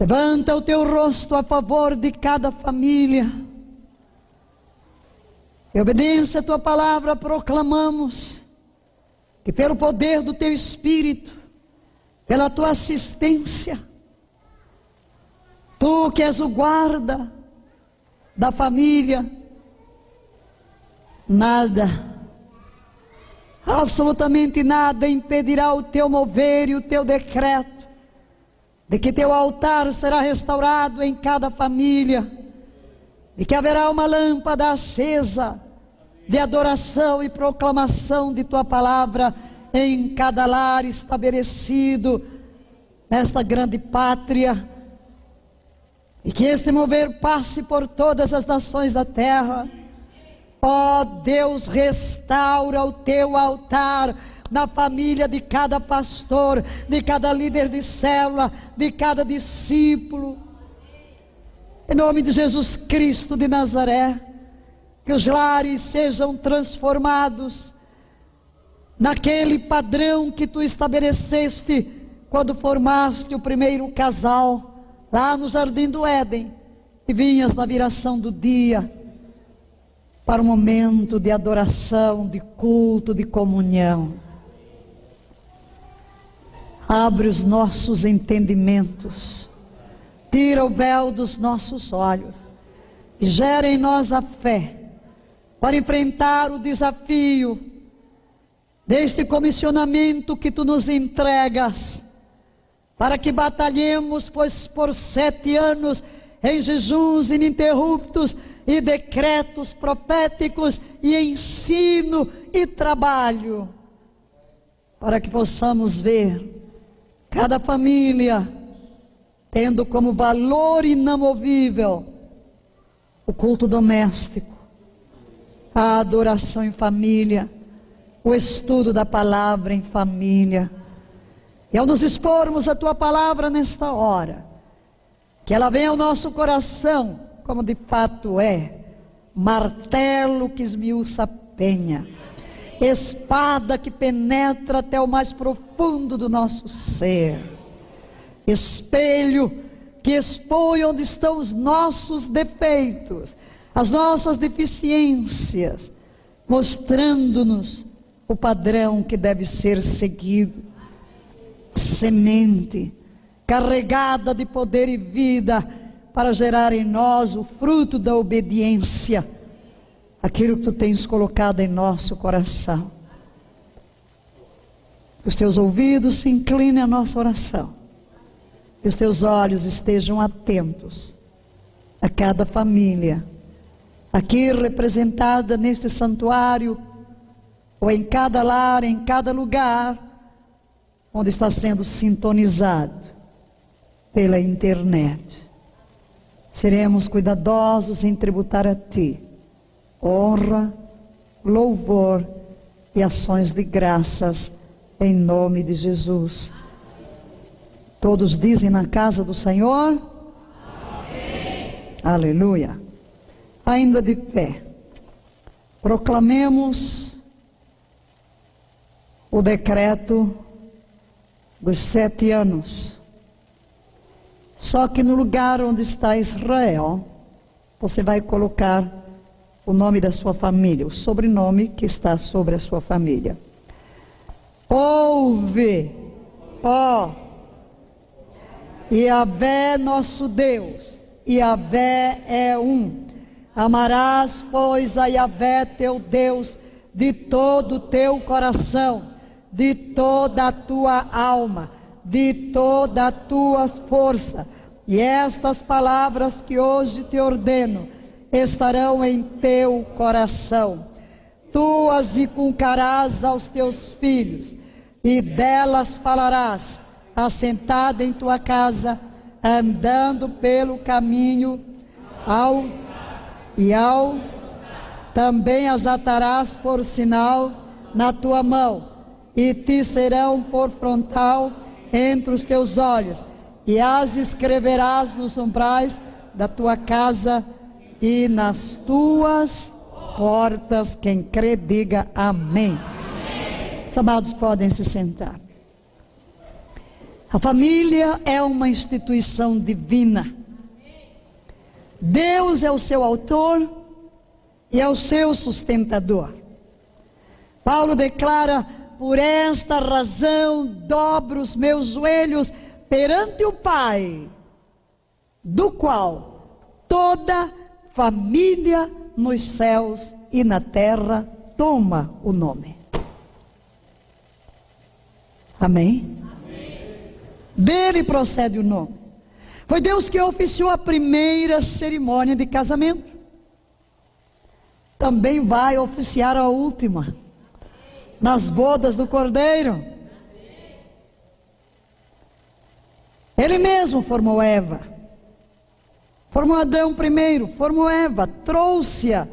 Levanta o teu rosto a favor de cada família. Em obediência à tua palavra, proclamamos que pelo poder do teu Espírito, pela tua assistência, tu que és o guarda da família, nada, absolutamente nada impedirá o teu mover e o teu decreto de que teu altar será restaurado em cada família, e que haverá uma lâmpada acesa de adoração e proclamação de tua palavra em cada lar estabelecido nesta grande pátria, e que este mover passe por todas as nações da terra. Ó Deus, restaura o teu altar na família de cada pastor, de cada líder de célula, de cada discípulo. Em nome de Jesus Cristo de Nazaré, que os lares sejam transformados naquele padrão que tu estabeleceste quando formaste o primeiro casal lá no Jardim do Éden, e vinhas na viração do dia para um momento de adoração, de culto, de comunhão. Abre os nossos entendimentos, tira o véu dos nossos olhos e gera em nós a fé para enfrentar o desafio deste comissionamento que tu nos entregas, para que batalhemos, pois por 7 anos em jejuns ininterruptos e decretos proféticos e ensino e trabalho, para que possamos ver cada família tendo como valor inamovível o culto doméstico, a adoração em família, o estudo da palavra em família. E ao nos expormos a tua palavra nesta hora, que ela venha ao nosso coração, como de fato é, martelo que esmiuça a penha, espada que penetra até o mais profundo do nosso ser, espelho que expõe onde estão os nossos defeitos, as nossas deficiências, mostrando-nos o padrão que deve ser seguido. Semente carregada de poder e vida para gerar em nós o fruto da obediência, aquilo que tu tens colocado em nosso coração. Que os teus ouvidos se inclinem à nossa oração, que os teus olhos estejam atentos a cada família aqui representada neste santuário, ou em cada lar, em cada lugar onde está sendo sintonizado pela internet. Seremos cuidadosos em tributar a ti honra, louvor e ações de graças em nome de Jesus. Todos dizem na casa do Senhor? Amém. Aleluia. Ainda de pé, proclamemos o decreto dos 7 anos. Só que no lugar onde está Israel, você vai colocar o nome da sua família, o sobrenome que está sobre a sua família. Ouve, ó Yahvé nosso Deus, Yahvé é um. Amarás, pois, a Yahvé teu Deus de todo o teu coração, de toda a tua alma, de toda a tua força. E estas palavras que hoje te ordeno estarão em teu coração. Tu as inculcarás aos teus filhos, e delas falarás, assentada em tua casa, andando pelo caminho, também as atarás por sinal na tua mão, e te serão por frontal entre os teus olhos, e as escreverás nos umbrais da tua casa e nas tuas portas. Quem crê, diga amém. Os amados podem se sentar. A família é uma instituição divina. Deus é o seu autor e é o seu sustentador. Paulo declara: por esta razão dobro os meus joelhos perante o Pai, do qual toda família nos céus e na terra toma o nome. Amém? Dele procede o nome. Foi Deus que oficiou a primeira cerimônia de casamento. Também vai oficiar a última, nas bodas do Cordeiro. Ele mesmo formou Eva. Formou Adão primeiro, formou Eva, trouxe-a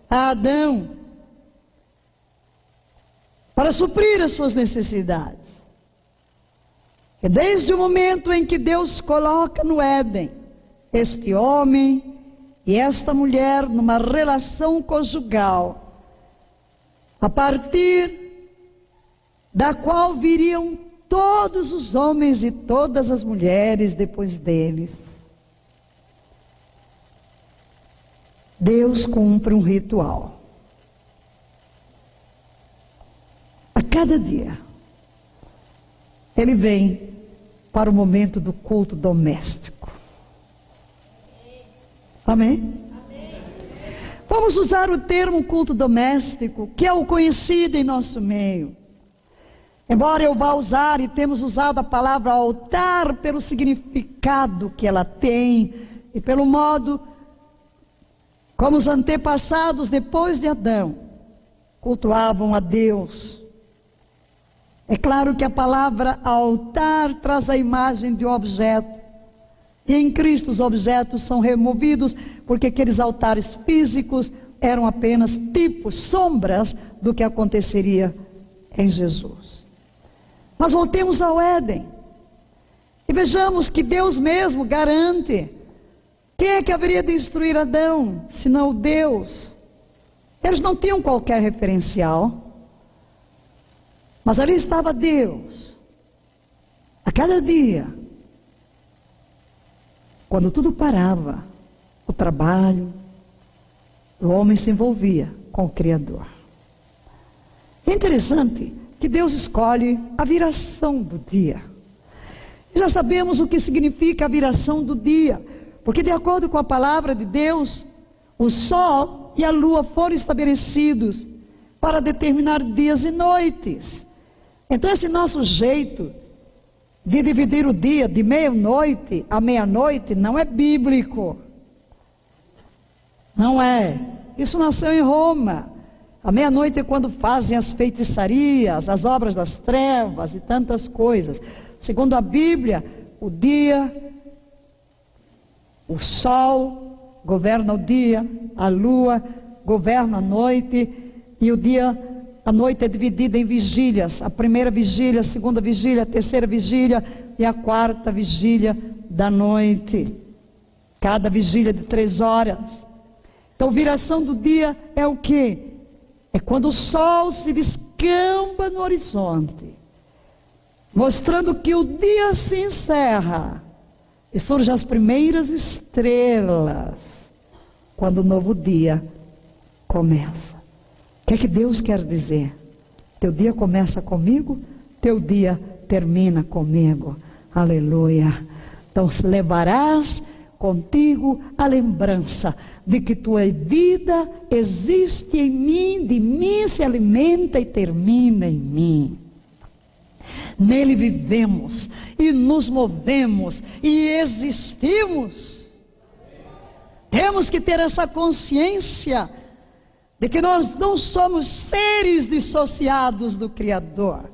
a Adão para suprir as suas necessidades. E desde o momento em que Deus coloca no Éden este homem e esta mulher numa relação conjugal, a partir da qual viriam todos os homens e todas as mulheres depois deles, Deus cumpre um ritual. A cada dia Ele vem para o momento do culto doméstico. Amém? Vamos usar o termo culto doméstico, que é o conhecido em nosso meio. Embora eu vá usar, e temos usado a palavra altar pelo significado que ela tem, e pelo modo como os antepassados depois de Adão cultuavam a Deus. É claro que a palavra altar traz a imagem de um objeto, e em Cristo os objetos são removidos, porque aqueles altares físicos eram apenas tipos, sombras do que aconteceria em Jesus. Mas voltemos ao Éden, e vejamos que Deus mesmo garante. Quem é que haveria de instruir Adão, senão Deus? Eles não tinham qualquer referencial, mas ali estava Deus. A cada dia, quando tudo parava, o trabalho, o homem se envolvia com o Criador. É interessante que Deus escolhe a viração do dia. Já sabemos o que significa a viração do dia, porque de acordo com a palavra de Deus, o sol e a lua foram estabelecidos para determinar dias e noites. Então esse nosso jeito de dividir o dia de meia-noite a meia-noite não é bíblico. Não é. Isso nasceu em Roma. A meia-noite é quando fazem as feitiçarias, as obras das trevas e tantas coisas. Segundo a Bíblia, o dia, o sol governa o dia, a lua governa a noite, e o dia, a noite é dividida em vigílias. A primeira vigília, a segunda vigília, a terceira vigília e a quarta vigília da noite. Cada vigília de 3 horas. Então, viração do dia é o quê? É quando o sol se descamba no horizonte, mostrando que o dia se encerra e surgem as primeiras estrelas, quando o novo dia começa. O que é que Deus quer dizer? Teu dia começa comigo, teu dia termina comigo. Aleluia. Então levarás contigo a lembrança de que tua vida existe em mim, de mim se alimenta e termina em mim. Nele vivemos e nos movemos e existimos. Temos que ter essa consciência de que nós não somos seres dissociados do Criador.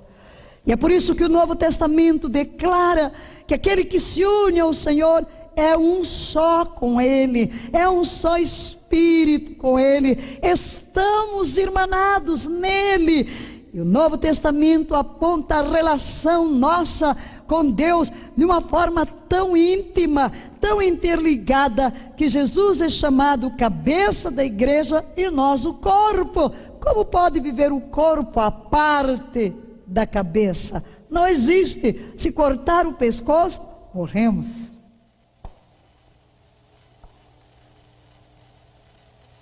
E é por isso que o Novo Testamento declara que aquele que se une ao Senhor é um só com Ele, é um só Espírito com Ele, estamos irmanados nele. E o Novo Testamento aponta a relação nossa com Deus de uma forma tão íntima, tão interligada, que Jesus é chamado cabeça da igreja e nós o corpo. Como pode viver o corpo à parte da cabeça? Não existe. Se cortar o pescoço, morremos.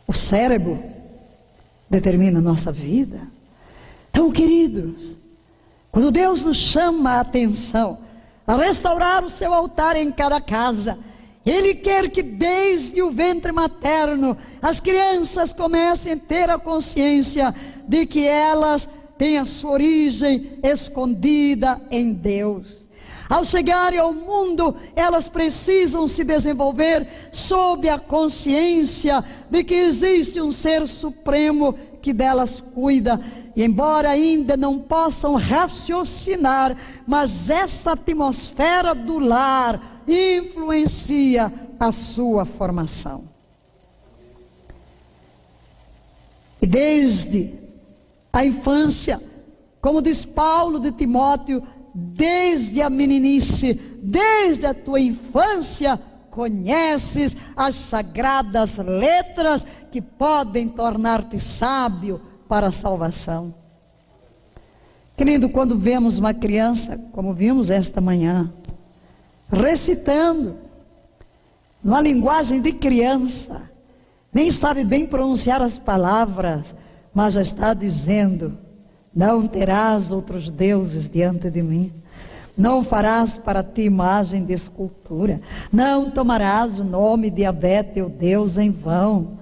O cérebro determina a nossa vida. Então, queridos, quando Deus nos chama a atenção a restaurar o seu altar em cada casa, Ele quer que desde o ventre materno as crianças comecem a ter a consciência de que elas têm a sua origem escondida em Deus. Ao chegarem ao mundo, elas precisam se desenvolver sob a consciência de que existe um ser supremo que delas cuida. E embora ainda não possam raciocinar, mas essa atmosfera do lar influencia a sua formação. E desde a infância, como diz Paulo de Timóteo, desde a meninice, desde a tua infância, conheces as sagradas letras que podem tornar-te sábio para a salvação. Querido, quando vemos uma criança, como vimos esta manhã, recitando numa linguagem de criança, nem sabe bem pronunciar as palavras, mas já está dizendo: não terás outros deuses diante de mim, não farás para ti imagem de escultura, não tomarás o nome de Yahvé teu Deus em vão.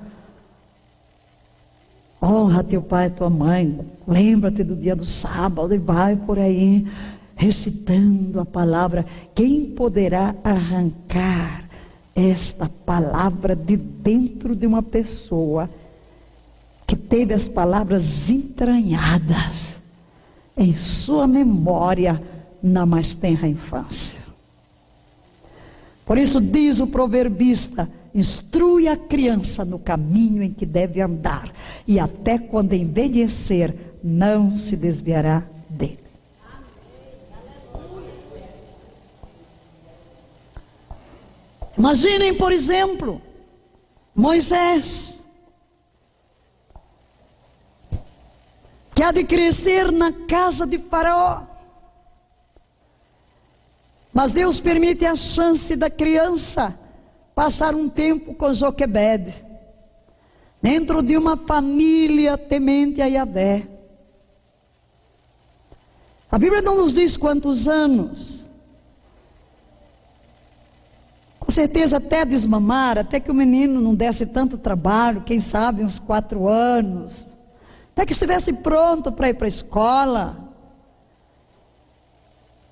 Honra teu pai e tua mãe, lembra-te do dia do sábado, e vai por aí recitando a palavra. Quem poderá arrancar esta palavra de dentro de uma pessoa que teve as palavras entranhadas em sua memória na mais tenra infância? Por isso diz o proverbista: instrui a criança no caminho em que deve andar, e até quando envelhecer não se desviará dele. Imaginem, por exemplo, Moisés, que há de crescer na casa de Faraó, mas Deus permite a chance da criança passar um tempo com Joquebede, dentro de uma família temente a Yahvé. A Bíblia não nos diz quantos anos, com certeza até desmamar, até que o menino não desse tanto trabalho, quem sabe uns 4 anos, até que estivesse pronto para ir para a escola.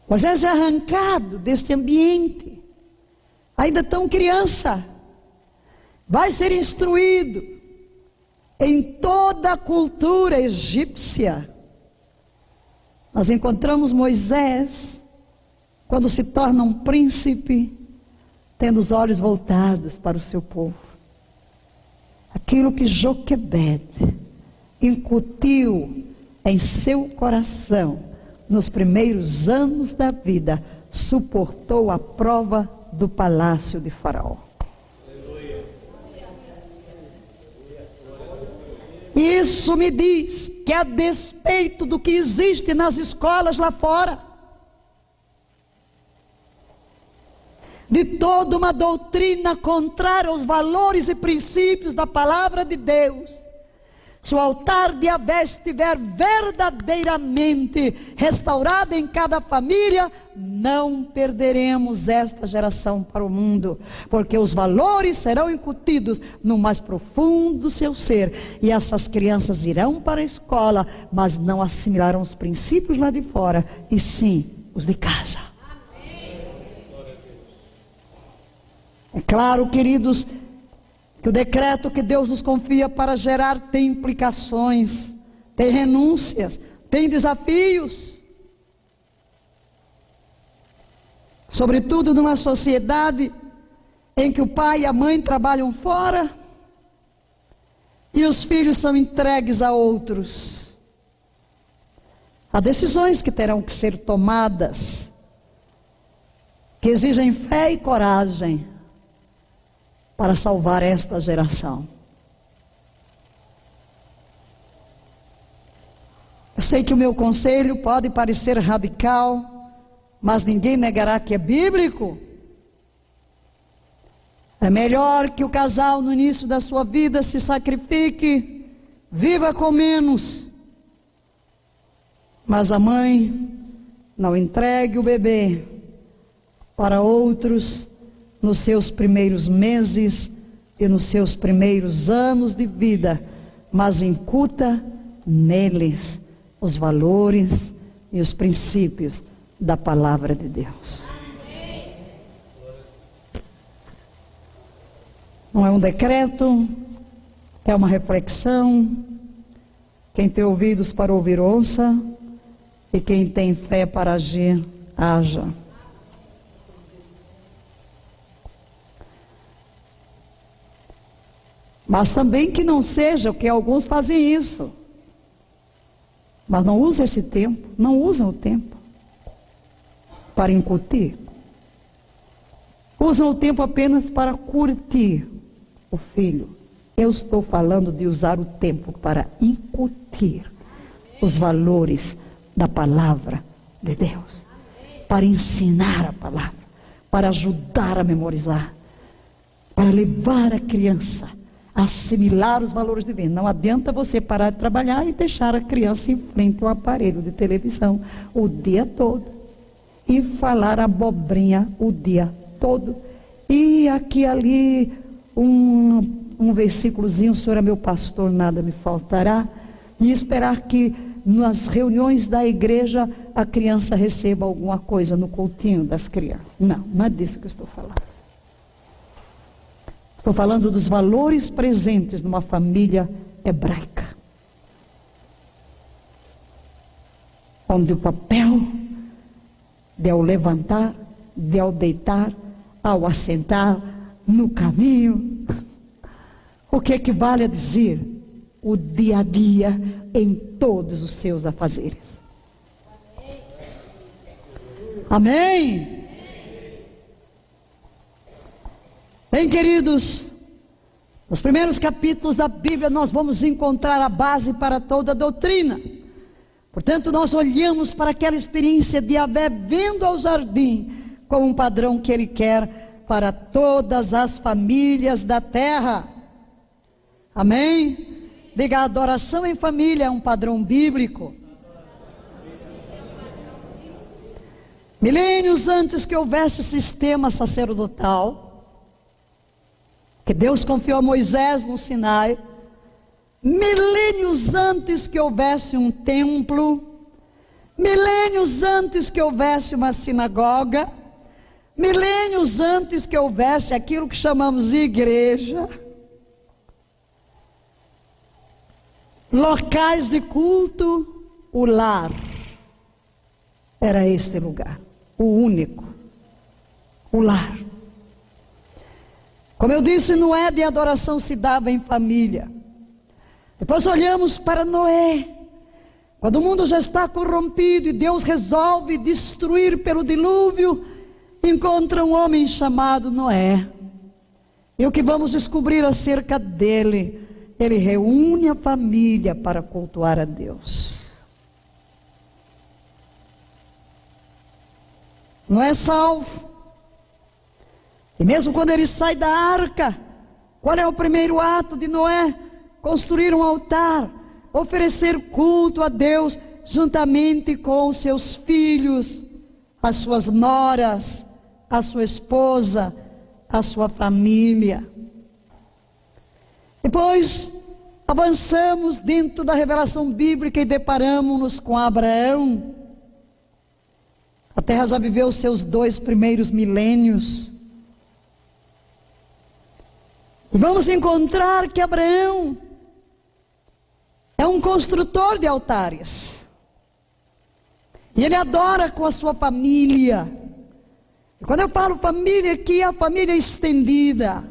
Moisés é arrancado deste ambiente, ainda tão criança, vai ser instruído em toda a cultura egípcia. Nós encontramos Moisés, quando se torna um príncipe, tendo os olhos voltados para o seu povo. Aquilo que Joquebede incutiu em seu coração nos primeiros anos da vida, suportou a prova do palácio de Faraó. Isso me diz que, a despeito do que existe nas escolas lá fora, de toda uma doutrina contrária aos valores e princípios da palavra de Deus, se o altar de Yahvé estiver verdadeiramente restaurado em cada família, não perderemos esta geração para o mundo, porque os valores serão incutidos no mais profundo do seu ser, e essas crianças irão para a escola, mas não assimilarão os princípios lá de fora, e sim os de casa. É claro, queridos, que o decreto que Deus nos confia para gerar tem implicações, tem renúncias, tem desafios. Sobretudo numa sociedade em que o pai e a mãe trabalham fora e os filhos são entregues a outros. Há decisões que terão que ser tomadas, que exigem fé e coragem para salvar esta geração. Eu sei que o meu conselho pode parecer radical, mas ninguém negará que é bíblico. É melhor que o casal no início da sua vida se sacrifique, viva com menos, mas a mãe não entregue o bebê para outros nos seus primeiros meses e nos seus primeiros anos de vida, mas incuta neles os valores e os princípios da palavra de Deus. Não é um decreto, é uma reflexão. Quem tem ouvidos para ouvir, ouça, e quem tem fé para agir, haja. Mas também que não seja, porque alguns fazem isso, mas não usam esse tempo, não usam o tempo para incutir. Usam o tempo apenas para curtir o filho. Eu estou falando de usar o tempo para incutir os valores da palavra de Deus, para ensinar a palavra, para ajudar a memorizar, para levar a criança a assimilar os valores divinos. Não adianta você parar de trabalhar e deixar a criança em frente ao aparelho de televisão o dia todo e falar abobrinha o dia todo. E aqui ali um versículozinho: o Senhor é meu pastor, nada me faltará, e esperar que nas reuniões da igreja a criança receba alguma coisa no cultinho das crianças. Não, não é disso que eu estou falando. Estou falando dos valores presentes numa família hebraica, onde o papel de ao levantar, de ao deitar, ao assentar, no caminho, o que equivale a dizer o dia a dia em todos os seus afazeres. Amém? Bem, queridos, nos primeiros capítulos da Bíblia nós vamos encontrar a base para toda a doutrina. Portanto, nós olhamos para aquela experiência de Abé vindo ao jardim como um padrão que ele quer para todas as famílias da terra. Amém? Diga: a adoração em família é um padrão bíblico. Milênios antes que houvesse sistema sacerdotal, que Deus confiou a Moisés no Sinai, milênios antes que houvesse um templo, milênios antes que houvesse uma sinagoga, milênios antes que houvesse aquilo que chamamos de igreja, locais de culto, o lar era este lugar, o único, o lar. Como eu disse, Noé de adoração se dava em família. Depois olhamos para Noé, quando o mundo já está corrompido e Deus resolve destruir pelo dilúvio, encontra um homem chamado Noé. E o que vamos descobrir acerca dele? Ele reúne a família para cultuar a Deus. Noé salvo. E mesmo quando ele sai da arca, qual é o primeiro ato de Noé? Construir um altar, oferecer culto a Deus, juntamente com os seus filhos, as suas noras, a sua esposa, a sua família. Depois, avançamos dentro da revelação bíblica e deparamos-nos com Abraão. A terra já viveu os seus 2 primeiros milênios. E vamos encontrar que Abraão é um construtor de altares. E ele adora com a sua família. E quando eu falo família aqui, é a família estendida.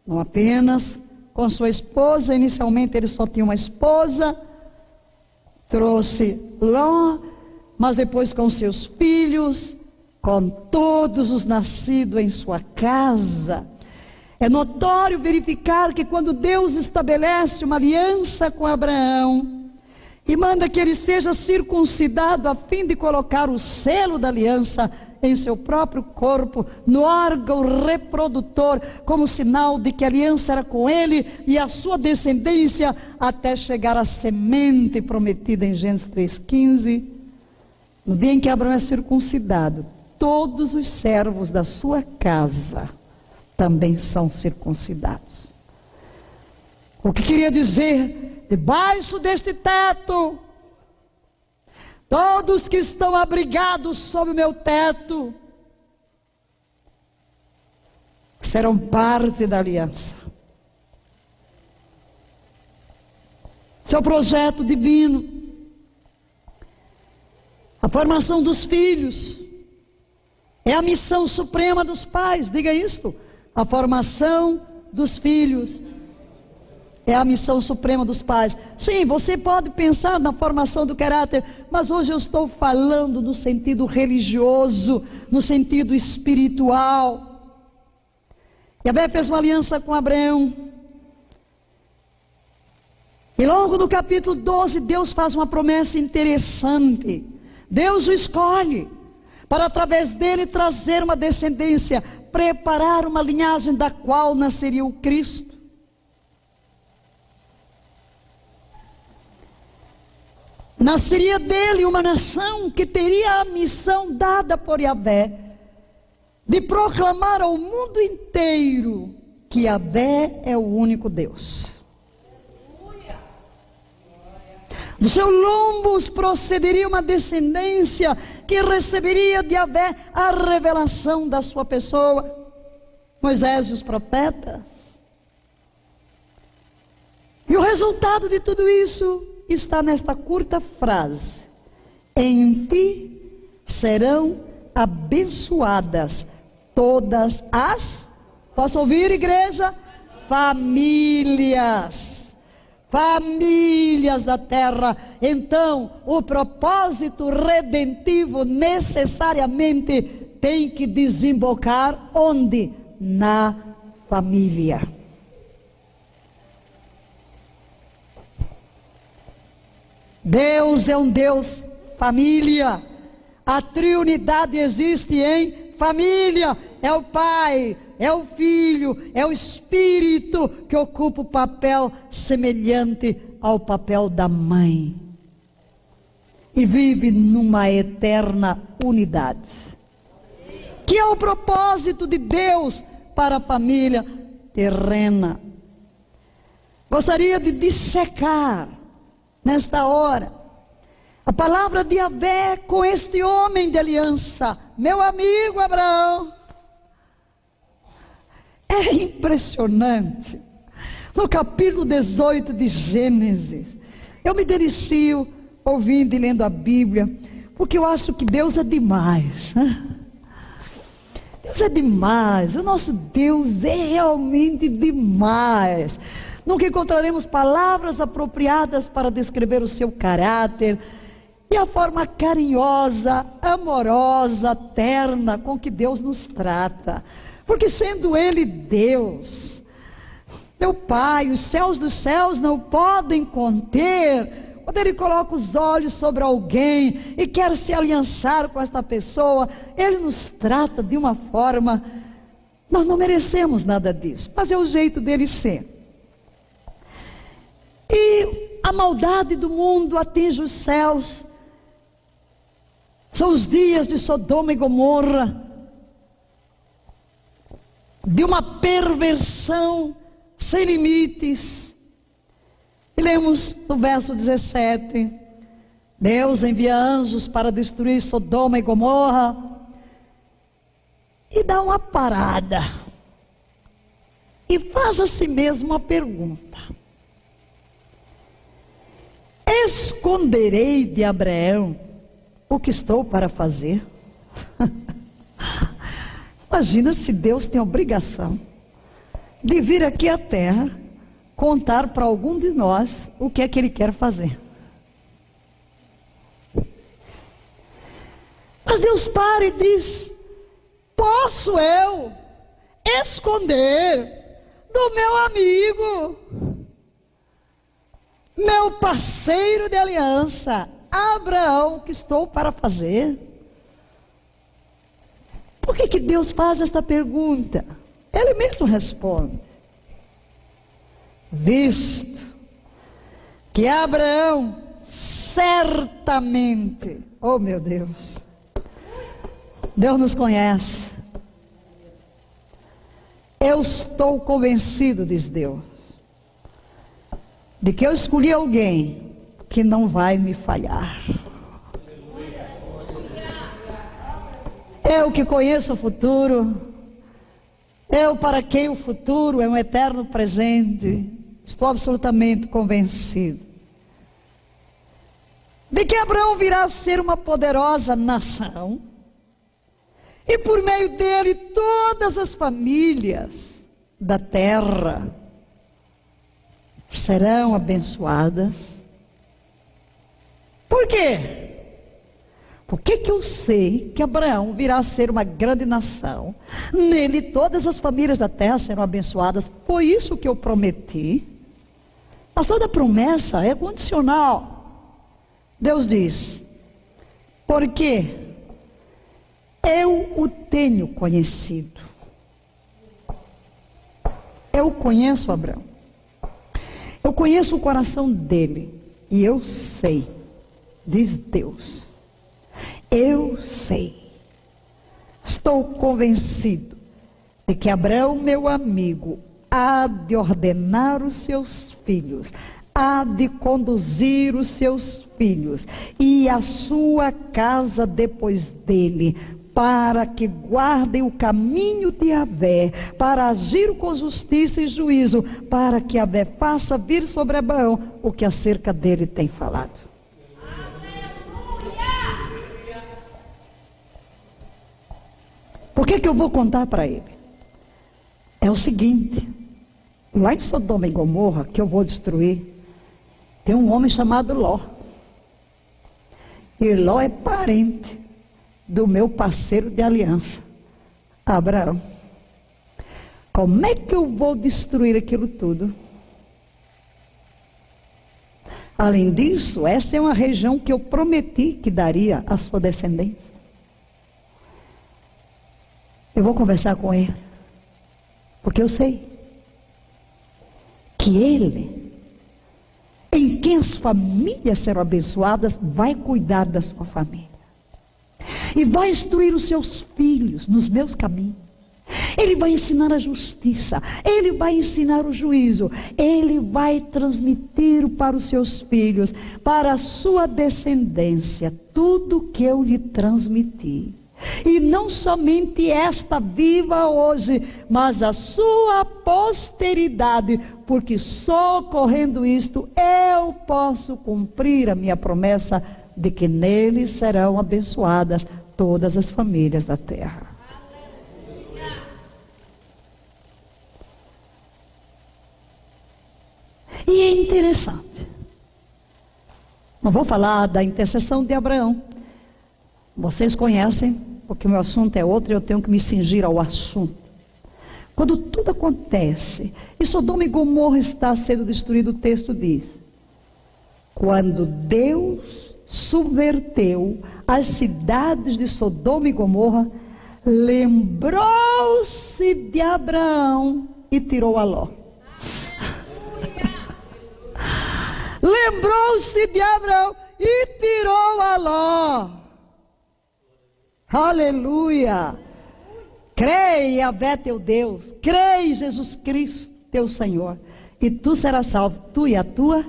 Não apenas com sua esposa. Inicialmente ele só tinha uma esposa, trouxe Ló, mas depois com seus filhos, com todos os nascidos em sua casa. É notório verificar que quando Deus estabelece uma aliança com Abraão, e manda que ele seja circuncidado a fim de colocar o selo da aliança em seu próprio corpo, no órgão reprodutor, como sinal de que a aliança era com ele e a sua descendência, até chegar à semente prometida em Gênesis 3,15. No dia em que Abraão é circuncidado, todos os servos da sua casa também são circuncidados. O que queria dizer? Debaixo deste teto, todos que estão abrigados sob o meu teto serão parte da aliança. Esse é o projeto divino. A formação dos filhos é a missão suprema dos pais. Diga isto: a formação dos filhos é a missão suprema dos pais. Sim, você pode pensar na formação do caráter, mas hoje eu estou falando no sentido religioso, no sentido espiritual. Yahvé fez uma aliança com Abraão. E logo no capítulo 12, Deus faz uma promessa interessante. Deus o escolhe para, através dele, trazer uma descendência, preparar uma linhagem da qual nasceria o Cristo. Nasceria dele uma nação que teria a missão dada por Yahvé de proclamar ao mundo inteiro que Yahvé é o único Deus. Do seu lombo procederia uma descendência que receberia de Yahvé a revelação da sua pessoa. Moisés e os profetas. E o resultado de tudo isso está nesta curta frase: em ti serão abençoadas todas as, posso ouvir, igreja? Famílias da terra. Então, o propósito redentivo necessariamente tem que desembocar onde? Na família. Deus é um Deus família. A triunidade existe em família. É o Pai, é o Filho, é o Espírito que ocupa o papel semelhante ao papel da mãe. E vive numa eterna unidade. Que é o propósito de Deus para a família terrena. Gostaria de dissecar nesta hora a palavra de Yahvé com este homem de aliança, meu amigo Abraão. É impressionante. No capítulo 18 de Gênesis, eu me delicio ouvindo e lendo a Bíblia, porque eu acho que Deus é demais. Deus é demais. O nosso Deus é realmente demais. Nunca encontraremos palavras apropriadas para descrever o seu caráter e a forma carinhosa, amorosa, terna com que Deus nos trata. Porque sendo Ele Deus, meu Pai, os céus dos céus não podem conter. Quando Ele coloca os olhos sobre alguém e quer se aliançar com esta pessoa, Ele nos trata de uma forma, nós não merecemos nada disso, mas é o jeito dele ser. E a maldade do mundo atinge os céus. São os dias de Sodoma e Gomorra, de uma perversão sem limites. E lemos no verso 17: Deus envia anjos para destruir Sodoma e Gomorra, e dá uma parada e faz a si mesmo uma pergunta: esconderei de Abraão o que estou para fazer? Imagina se Deus tem a obrigação de vir aqui à terra contar para algum de nós o que é que Ele quer fazer. Mas Deus para e diz: posso eu esconder do meu amigo? meu parceiro de aliança, Abraão, o que estou para fazer? Por que Deus faz esta pergunta? Ele mesmo responde: visto que Abraão certamente, oh meu Deus, Deus nos conhece, eu estou convencido, diz Deus, de que eu escolhi alguém que não vai me falhar. Eu que conheço o futuro, eu para quem o futuro é um eterno presente, estou absolutamente convencido de que Abraão virá a ser uma poderosa nação, e por meio dele todas as famílias da terra serão abençoadas. Por quê? Por que eu sei que Abraão virá a ser uma grande nação? Nele todas as famílias da terra serão abençoadas. Foi isso que eu prometi. Mas toda promessa é condicional. Deus diz: porque eu o tenho conhecido. Eu conheço Abraão. Eu conheço o coração dele. E eu sei, diz Deus, eu sei, estou convencido de que Abraão, meu amigo, há de ordenar os seus filhos, há de conduzir os seus filhos e a sua casa depois dele, para que guardem o caminho de Yahvé, para agir com justiça e juízo, para que Yahvé faça vir sobre Abraão o que acerca dele tem falado. Por que eu vou contar para ele? É o seguinte: lá em Sodoma e Gomorra, que eu vou destruir, tem um homem chamado Ló. E Ló é parente do meu parceiro de aliança, Abraão. Como é que eu vou destruir aquilo tudo? Além disso, essa é uma região que eu prometi que daria à sua descendência. Eu vou conversar com ele, porque eu sei que ele, em quem as famílias serão abençoadas, vai cuidar da sua família e vai instruir os seus filhos nos meus caminhos. Ele vai ensinar a justiça, ele vai ensinar o juízo, ele vai transmitir para os seus filhos, para a sua descendência, tudo que eu lhe transmiti. E não somente esta viva hoje, mas a sua posteridade, porque só ocorrendo isto eu posso cumprir a minha promessa de que nele serão abençoadas todas as famílias da terra. E é interessante, não vou falar da intercessão de Abraão, vocês conhecem, porque o meu assunto é outro e eu tenho que me cingir ao assunto. Quando tudo acontece e Sodoma e Gomorra está sendo destruído, o texto diz: quando Deus subverteu as cidades de Sodoma e Gomorra, lembrou-se de Abraão e tirou a Ló. Lembrou-se de Abraão e tirou a Ló. Aleluia! Creia, Yahvé teu Deus, creia em Jesus Cristo teu Senhor, e tu serás salvo, tu e a tua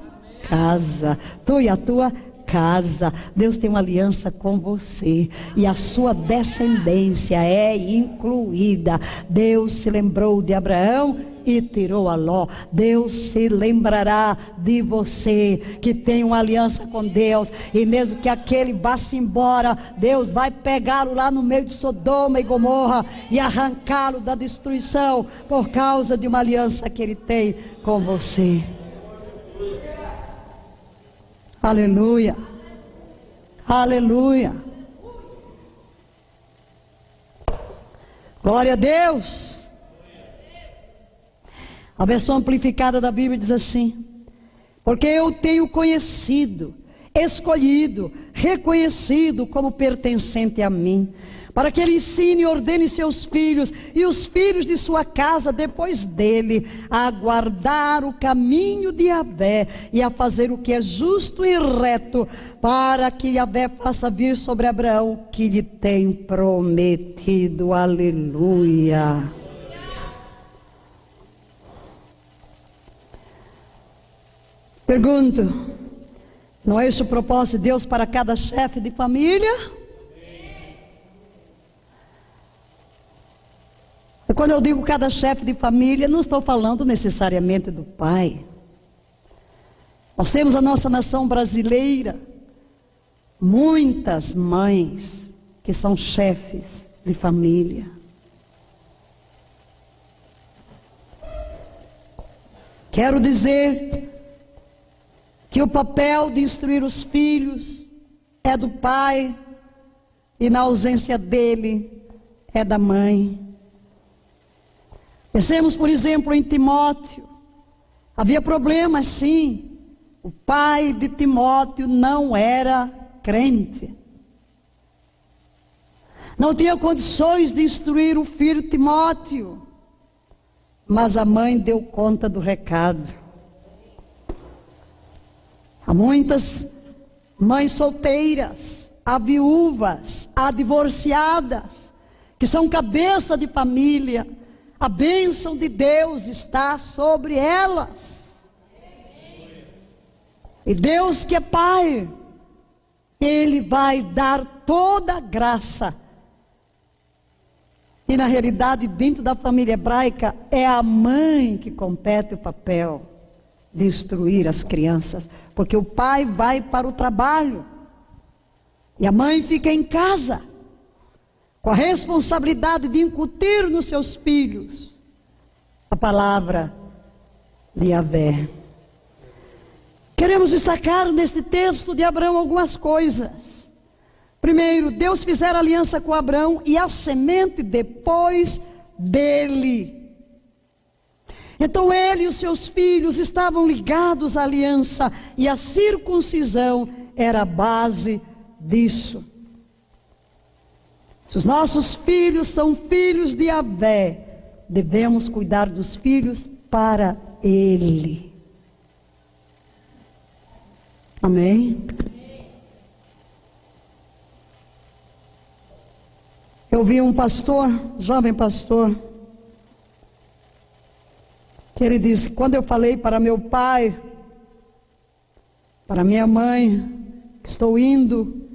casa, tu e a tua casa. Deus tem uma aliança com você e a sua descendência é incluída. Deus se lembrou de Abraão e tirou a Ló. Deus se lembrará de você que tem uma aliança com Deus, e mesmo que aquele vá-se embora, Deus vai pegá-lo lá no meio de Sodoma e Gomorra e arrancá-lo da destruição, por causa de uma aliança que ele tem com você. Aleluia, aleluia, glória a Deus. A versão amplificada da Bíblia diz assim: porque eu tenho conhecido, escolhido, reconhecido como pertencente a mim, para que ele ensine e ordene seus filhos e os filhos de sua casa depois dele a guardar o caminho de Yahvé e a fazer o que é justo e reto, para que Yahvé faça vir sobre Abraão o que lhe tem prometido. Aleluia. Pergunto, não é esse o propósito de Deus para cada chefe de família? E quando eu digo cada chefe de família, não estou falando necessariamente do pai. Nós temos a nossa nação brasileira, muitas mães que são chefes de família. Quero dizer que o papel de instruir os filhos é do pai e na ausência dele é da mãe. Pensemos, por exemplo, em Timóteo. Havia problemas, sim. O pai de Timóteo não era crente. Não tinha condições de instruir o filho Timóteo. Mas a mãe deu conta do recado. Há muitas mães solteiras, há viúvas, há divorciadas, que são cabeça de família. A bênção de Deus está sobre elas. E Deus que é Pai, Ele vai dar toda a graça. E na realidade, dentro da família hebraica, é a mãe que compete o papel de instruir as crianças. Porque o pai vai para o trabalho e a mãe fica em casa, com a responsabilidade de incutir nos seus filhos a palavra de Yahvé. Queremos destacar neste texto de Abraão algumas coisas. Primeiro, Deus fizera aliança com Abraão e a semente depois dele. Então ele e os seus filhos estavam ligados à aliança e a circuncisão era a base disso. Se os nossos filhos são filhos de Yahvé, devemos cuidar dos filhos para Ele. Amém? Eu vi um pastor, jovem pastor, que ele disse: quando eu falei para meu pai, para minha mãe, que estou indo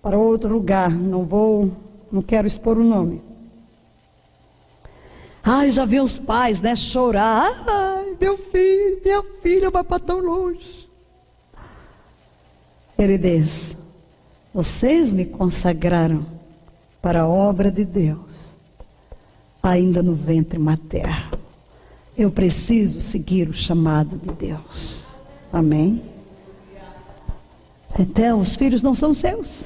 para outro lugar, não quero expor o nome. Ai, já vi os pais, né, chorar. Ai, meu filho, minha filha vai para tão longe. Ele diz: vocês me consagraram para a obra de Deus, ainda no ventre materno. Eu preciso seguir o chamado de Deus. Amém? Então, os filhos não são seus.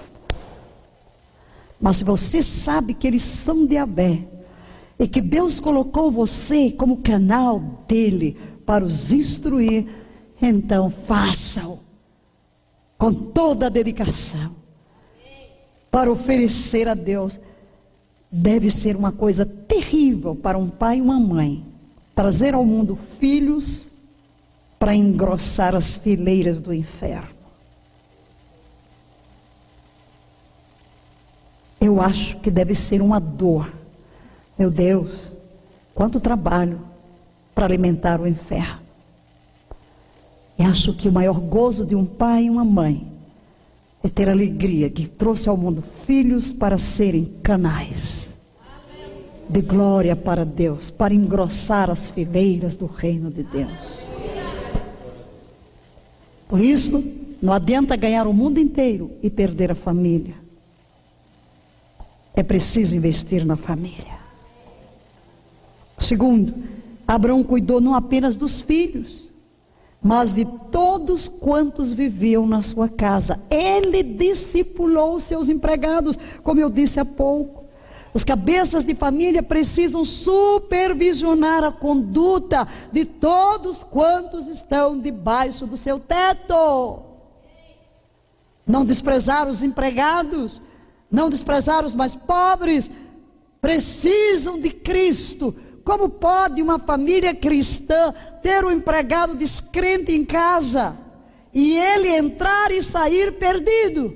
Mas se você sabe que eles são de Yahvé, e que Deus colocou você como canal dele para os instruir, então faça-o com toda a dedicação para oferecer a Deus. Deve ser uma coisa terrível para um pai e uma mãe trazer ao mundo filhos para engrossar as fileiras do inferno. Eu acho que deve ser uma dor. Meu Deus, quanto trabalho para alimentar o inferno. E acho que o maior gozo de um pai e uma mãe é ter a alegria que trouxe ao mundo filhos para serem canais de glória para Deus, para engrossar as fileiras do reino de Deus. Por isso, não adianta ganhar o mundo inteiro e perder a família. É preciso investir na família. Segundo, Abraão cuidou não apenas dos filhos, mas de todos quantos viviam na sua casa. Ele discipulou os seus empregados, como eu disse há pouco. Os cabeças de família precisam supervisionar a conduta de todos quantos estão debaixo do seu teto. Não desprezar os empregados, não desprezar os mais pobres, precisam de Cristo. Como pode uma família cristã ter um empregado descrente em casa e ele entrar e sair perdido?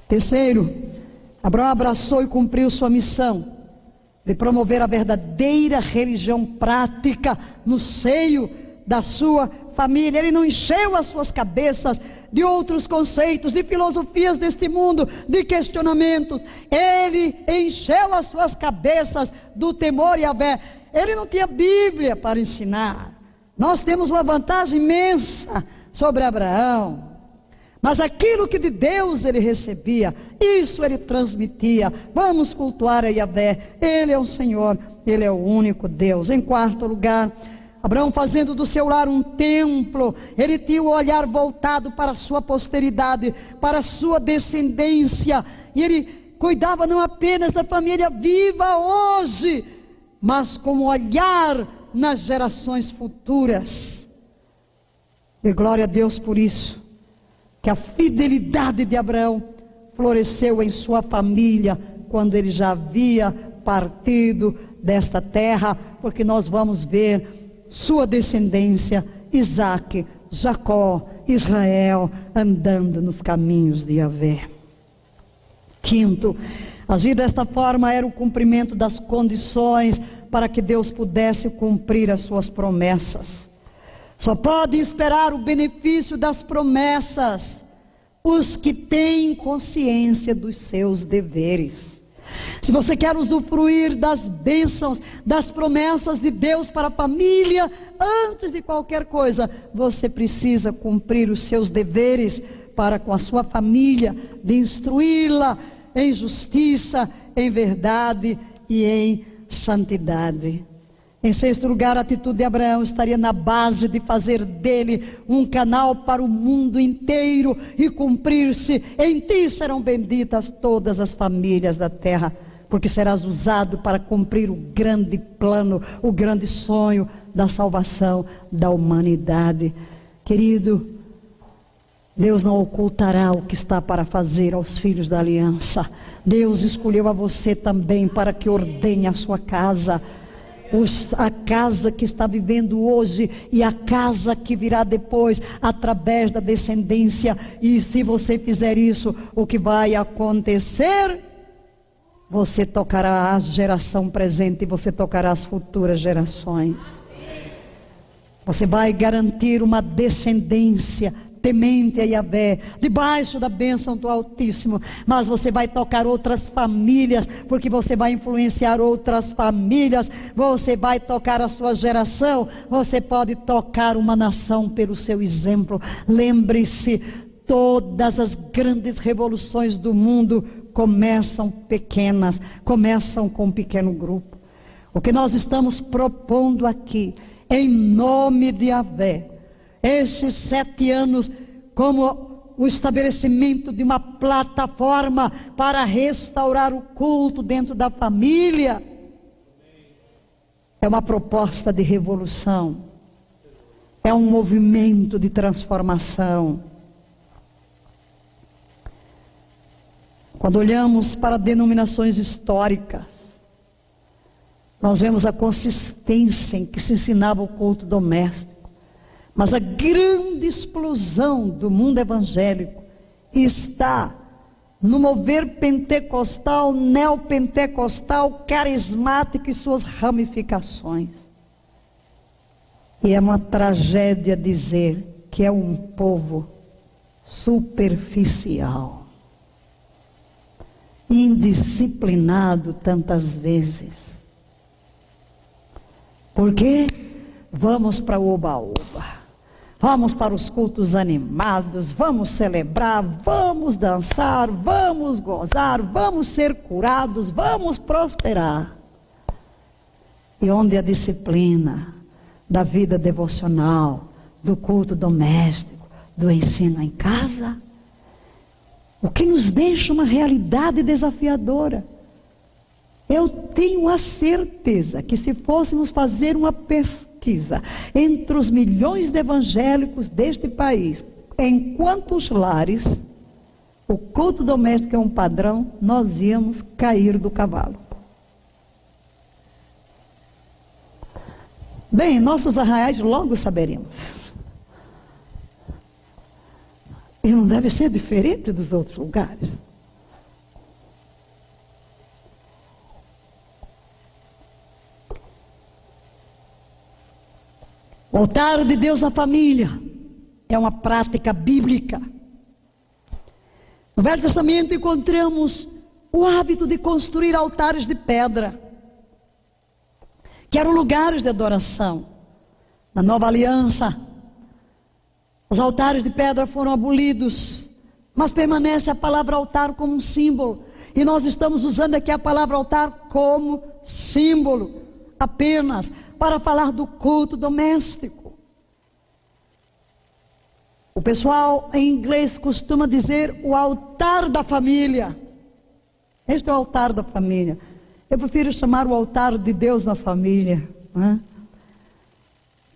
Terceiro, Abraão abraçou e cumpriu sua missão de promover a verdadeira religião prática no seio da sua família. Ele não encheu as suas cabeças de outros conceitos, de filosofias deste mundo, de questionamentos. Ele encheu as suas cabeças do temor a Yahvé. Ele não tinha Bíblia para ensinar. Nós temos uma vantagem imensa sobre Abraão. Mas aquilo que de Deus ele recebia, isso ele transmitia. Vamos cultuar a Yahvé. Ele é o Senhor, Ele é o único Deus. Em quarto lugar, Abraão fazendo do seu lar um templo, ele tinha o olhar voltado para a sua posteridade, para a sua descendência. E ele cuidava não apenas da família viva hoje, mas com o olhar nas gerações futuras. E glória a Deus por isso, que a fidelidade de Abraão floresceu em sua família, quando ele já havia partido desta terra, porque nós vamos ver sua descendência, Isaque, Jacó, Israel, andando nos caminhos de Yahvé. Quinto, agir desta forma era o cumprimento das condições para que Deus pudesse cumprir as suas promessas. Só podem esperar o benefício das promessas os que têm consciência dos seus deveres. Se você quer usufruir das bênçãos, das promessas de Deus para a família, antes de qualquer coisa, você precisa cumprir os seus deveres para com a sua família, de instruí-la em justiça, em verdade e em santidade. Em sexto lugar, a atitude de Abraão estaria na base de fazer dele um canal para o mundo inteiro e cumprir-se. Em ti serão benditas todas as famílias da terra, porque serás usado para cumprir o grande plano, o grande sonho da salvação da humanidade. Querido, Deus não ocultará o que está para fazer aos filhos da aliança. Deus escolheu a você também para que ordene a sua casa. A casa que está vivendo hoje e a casa que virá depois, através da descendência. E se você fizer isso, o que vai acontecer? Você tocará a geração presente e você tocará as futuras gerações. Você vai garantir uma descendência temente a Yahvé, debaixo da bênção do Altíssimo. Mas você vai tocar outras famílias, porque você vai influenciar outras famílias. Você vai tocar a sua geração. Você pode tocar uma nação pelo seu exemplo. Lembre-se, todas as grandes revoluções do mundo começam pequenas, começam com um pequeno grupo. O que nós estamos propondo aqui, em nome de Yahvé, esses 7 anos, como o estabelecimento de uma plataforma para restaurar o culto dentro da família, é uma proposta de revolução, é um movimento de transformação. Quando olhamos para denominações históricas, nós vemos a consistência em que se ensinava o culto doméstico. Mas a grande explosão do mundo evangélico está no mover pentecostal, neopentecostal, carismático e suas ramificações. E é uma tragédia dizer que é um povo superficial, indisciplinado tantas vezes. Porque vamos para o oba-oba. Vamos para os cultos animados, vamos celebrar, vamos dançar, vamos gozar, vamos ser curados, vamos prosperar. E onde a disciplina da vida devocional, do culto doméstico, do ensino em casa, O que nos deixa uma realidade desafiadora. Eu tenho a certeza que se fôssemos fazer uma pesquisa entre os milhões de evangélicos deste país, em quantos lares o culto doméstico é um padrão, nós íamos cair do cavalo. Bem, nossos arraiais logo saberemos. E não deve ser diferente dos outros lugares. O altar de Deus na família é uma prática bíblica. No Velho Testamento encontramos o hábito de construir altares de pedra, que eram lugares de adoração. Na Nova Aliança, os altares de pedra foram abolidos, mas permanece a palavra altar como um símbolo. E nós estamos usando aqui a palavra altar como símbolo, apenas para falar do culto doméstico. O pessoal em inglês costuma dizer o altar da família. Este é o altar da família. Eu prefiro chamar o altar de Deus na família. O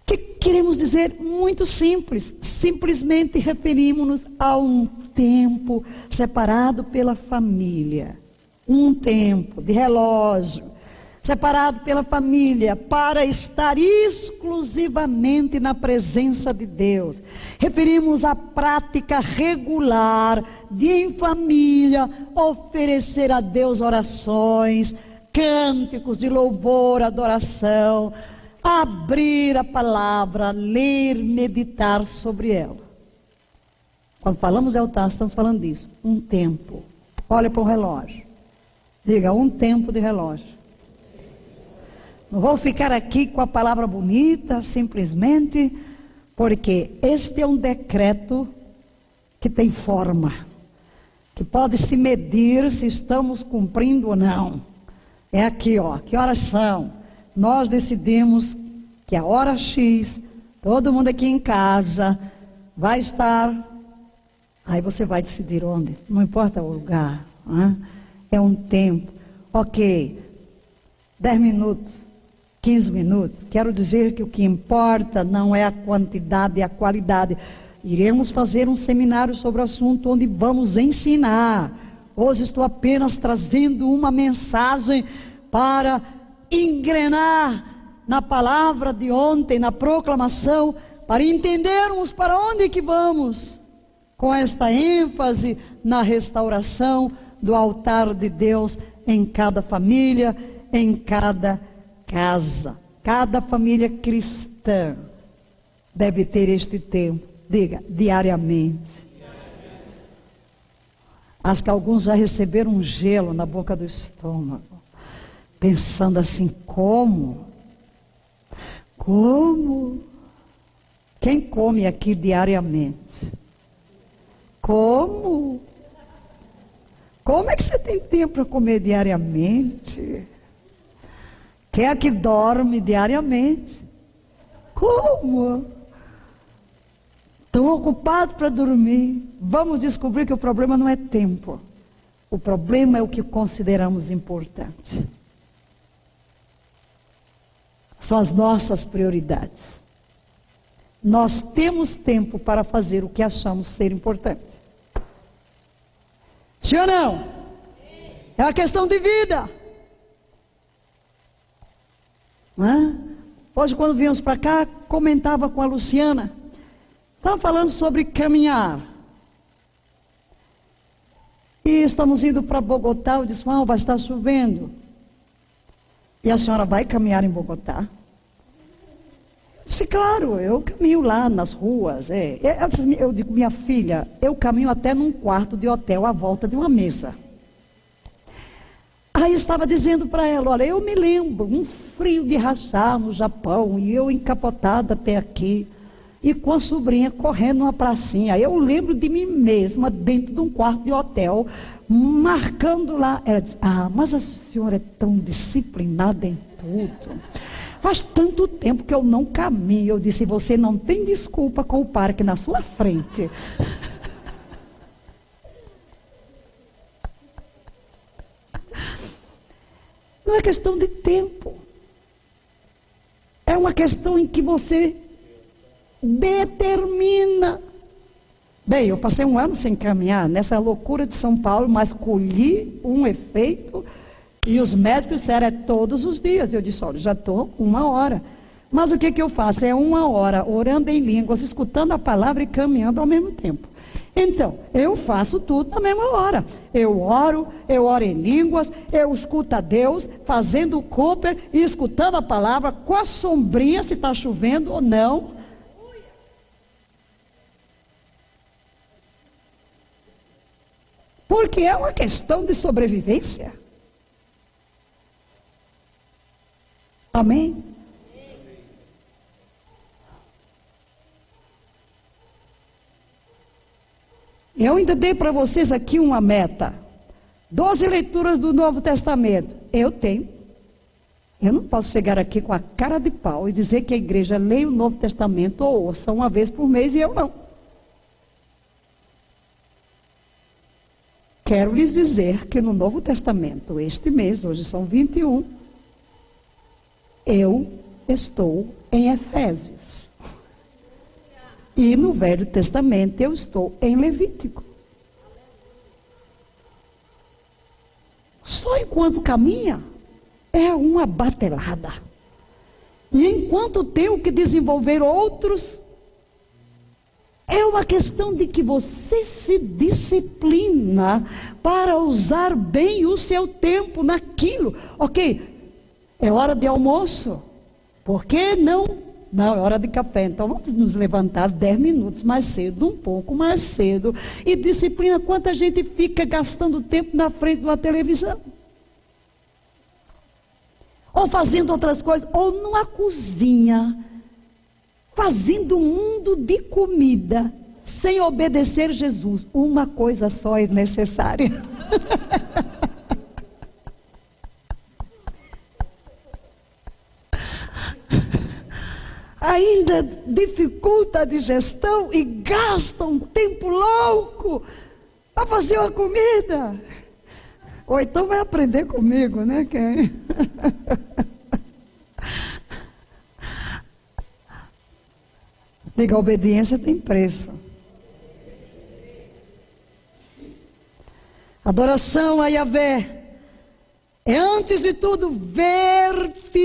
que queremos dizer? Muito simples. Simplesmente referimos-nos a um tempo separado pela família. Um tempo de relógio separado pela família para estar exclusivamente na presença de Deus. Referimos à prática regular de em família oferecer a Deus orações, cânticos de louvor, adoração, abrir a palavra, ler, meditar sobre ela. Quando falamos de altar, estamos falando disso. Um tempo. Olha para o relógio. Diga, um tempo de relógio. Não vou ficar aqui com a palavra bonita, simplesmente, porque este é um decreto que tem forma, que pode se medir se estamos cumprindo ou não. É aqui, ó, que horas são? Nós decidimos que a hora X, todo mundo aqui em casa vai estar, aí você vai decidir onde, não importa o lugar, é um tempo, ok, 10 minutos, 15 minutos, quero dizer que o que importa não é a quantidade e a qualidade. Iremos fazer um seminário sobre o assunto onde vamos ensinar. Hoje estou apenas trazendo uma mensagem para engrenar na palavra de ontem, na proclamação, para entendermos para onde que vamos, com esta ênfase na restauração do altar de Deus em cada família, em cada casa. Cada família cristã deve ter este tempo. Diga, diariamente. Acho que alguns já receberam um gelo na boca do estômago, pensando assim, como? Como? Quem come aqui diariamente? Como? Como é que você tem tempo para comer diariamente? Quem é que dorme diariamente? Como? Tão ocupado para dormir. Vamos descobrir que o problema não é tempo. O problema é o que consideramos importante. São as nossas prioridades. Nós temos tempo para fazer o que achamos ser importante. Sim ou não? É uma questão de vida. Hoje, quando viemos para cá, comentava com a Luciana. Estava falando sobre caminhar. E estamos indo para Bogotá. Eu disse, vai estar chovendo. E a senhora vai caminhar em Bogotá? Eu disse, claro, eu caminho lá nas ruas. Eu digo, minha filha, eu caminho até num quarto de hotel à volta de uma mesa. Aí estava dizendo para ela, olha, eu me lembro, um frio de rachar no Japão, e eu encapotada até aqui, e com a sobrinha correndo numa pracinha. Eu lembro de mim mesma, dentro de um quarto de hotel, marcando lá. Ela disse, mas a senhora é tão disciplinada em tudo. Faz tanto tempo que eu não caminho. Eu disse, você não tem desculpa com o parque na sua frente. Não é questão de tempo. É uma questão em que você determina. Bem, eu passei um ano sem caminhar, nessa loucura de São Paulo, mas colhi um efeito, e os médicos disseram, é todos os dias. Eu disse, olha, já estou 1 hora. Mas o que eu faço? É 1 hora, orando em línguas, escutando a palavra e caminhando ao mesmo tempo. Então, eu faço tudo na mesma hora. Eu oro em línguas, eu escuto a Deus, fazendo o Cooper e escutando a palavra, com a sombrinha, se está chovendo ou não. Porque é uma questão de sobrevivência. Amém? Eu ainda dei para vocês aqui uma meta. 12 leituras do Novo Testamento. Eu tenho. Eu não posso chegar aqui com a cara de pau e dizer que a igreja leia o Novo Testamento ou ouça uma vez por mês e eu não. Quero lhes dizer que no Novo Testamento, este mês, hoje são 21, eu estou em Efésios. E no Velho Testamento eu estou em Levítico. Só enquanto caminha, é uma batelada. E enquanto tenho que desenvolver outros, é uma questão de que você se disciplina para usar bem o seu tempo naquilo. Ok, é hora de almoço. Por que não? Não, é hora de café. Então vamos nos levantar 10 minutos mais cedo, um pouco mais cedo. E disciplina quanta gente fica gastando tempo na frente de uma televisão. Ou fazendo outras coisas, ou numa cozinha, fazendo um mundo de comida, sem obedecer Jesus. Uma coisa só é necessária. Ainda dificulta a digestão e gasta um tempo louco para fazer uma comida. Ou então vai aprender comigo, né? Diga, a obediência tem preço. Adoração a Yahvé é, antes de tudo, vertical,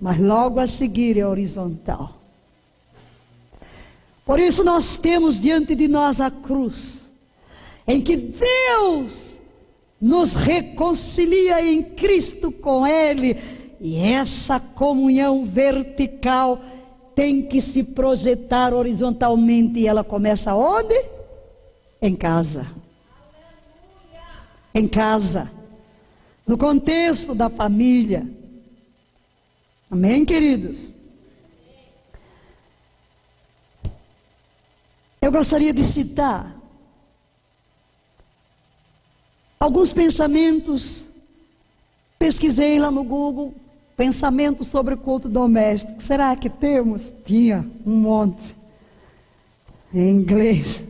mas logo a seguir é horizontal. Por isso nós temos diante de nós a cruz, em que Deus nos reconcilia em Cristo com Ele, e essa comunhão vertical tem que se projetar horizontalmente, e ela começa onde? Em casa. Em casa, no contexto da família. Amém, queridos? Eu gostaria de citar alguns pensamentos. Pesquisei lá no Google, pensamentos sobre o culto doméstico. Será que temos? Tinha um monte, em inglês.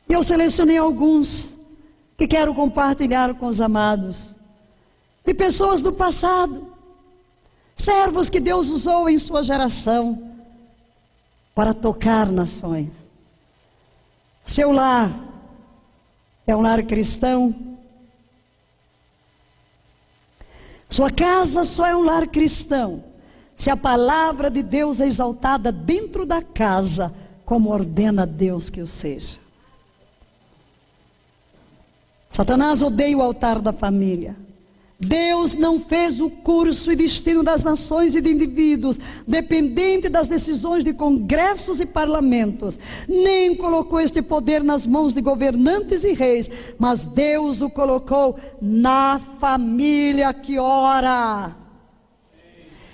E eu selecionei alguns que quero compartilhar com os amados, de pessoas do passado, servos que Deus usou em sua geração para tocar nações. Seu lar é um lar cristão. Sua casa só é um lar cristão se a palavra de Deus é exaltada dentro da casa, como ordena Deus que o seja. Satanás odeia o altar da família. Deus não fez o curso e destino das nações e de indivíduos, dependente das decisões de congressos e parlamentos, nem colocou este poder nas mãos de governantes e reis, mas Deus o colocou na família que ora.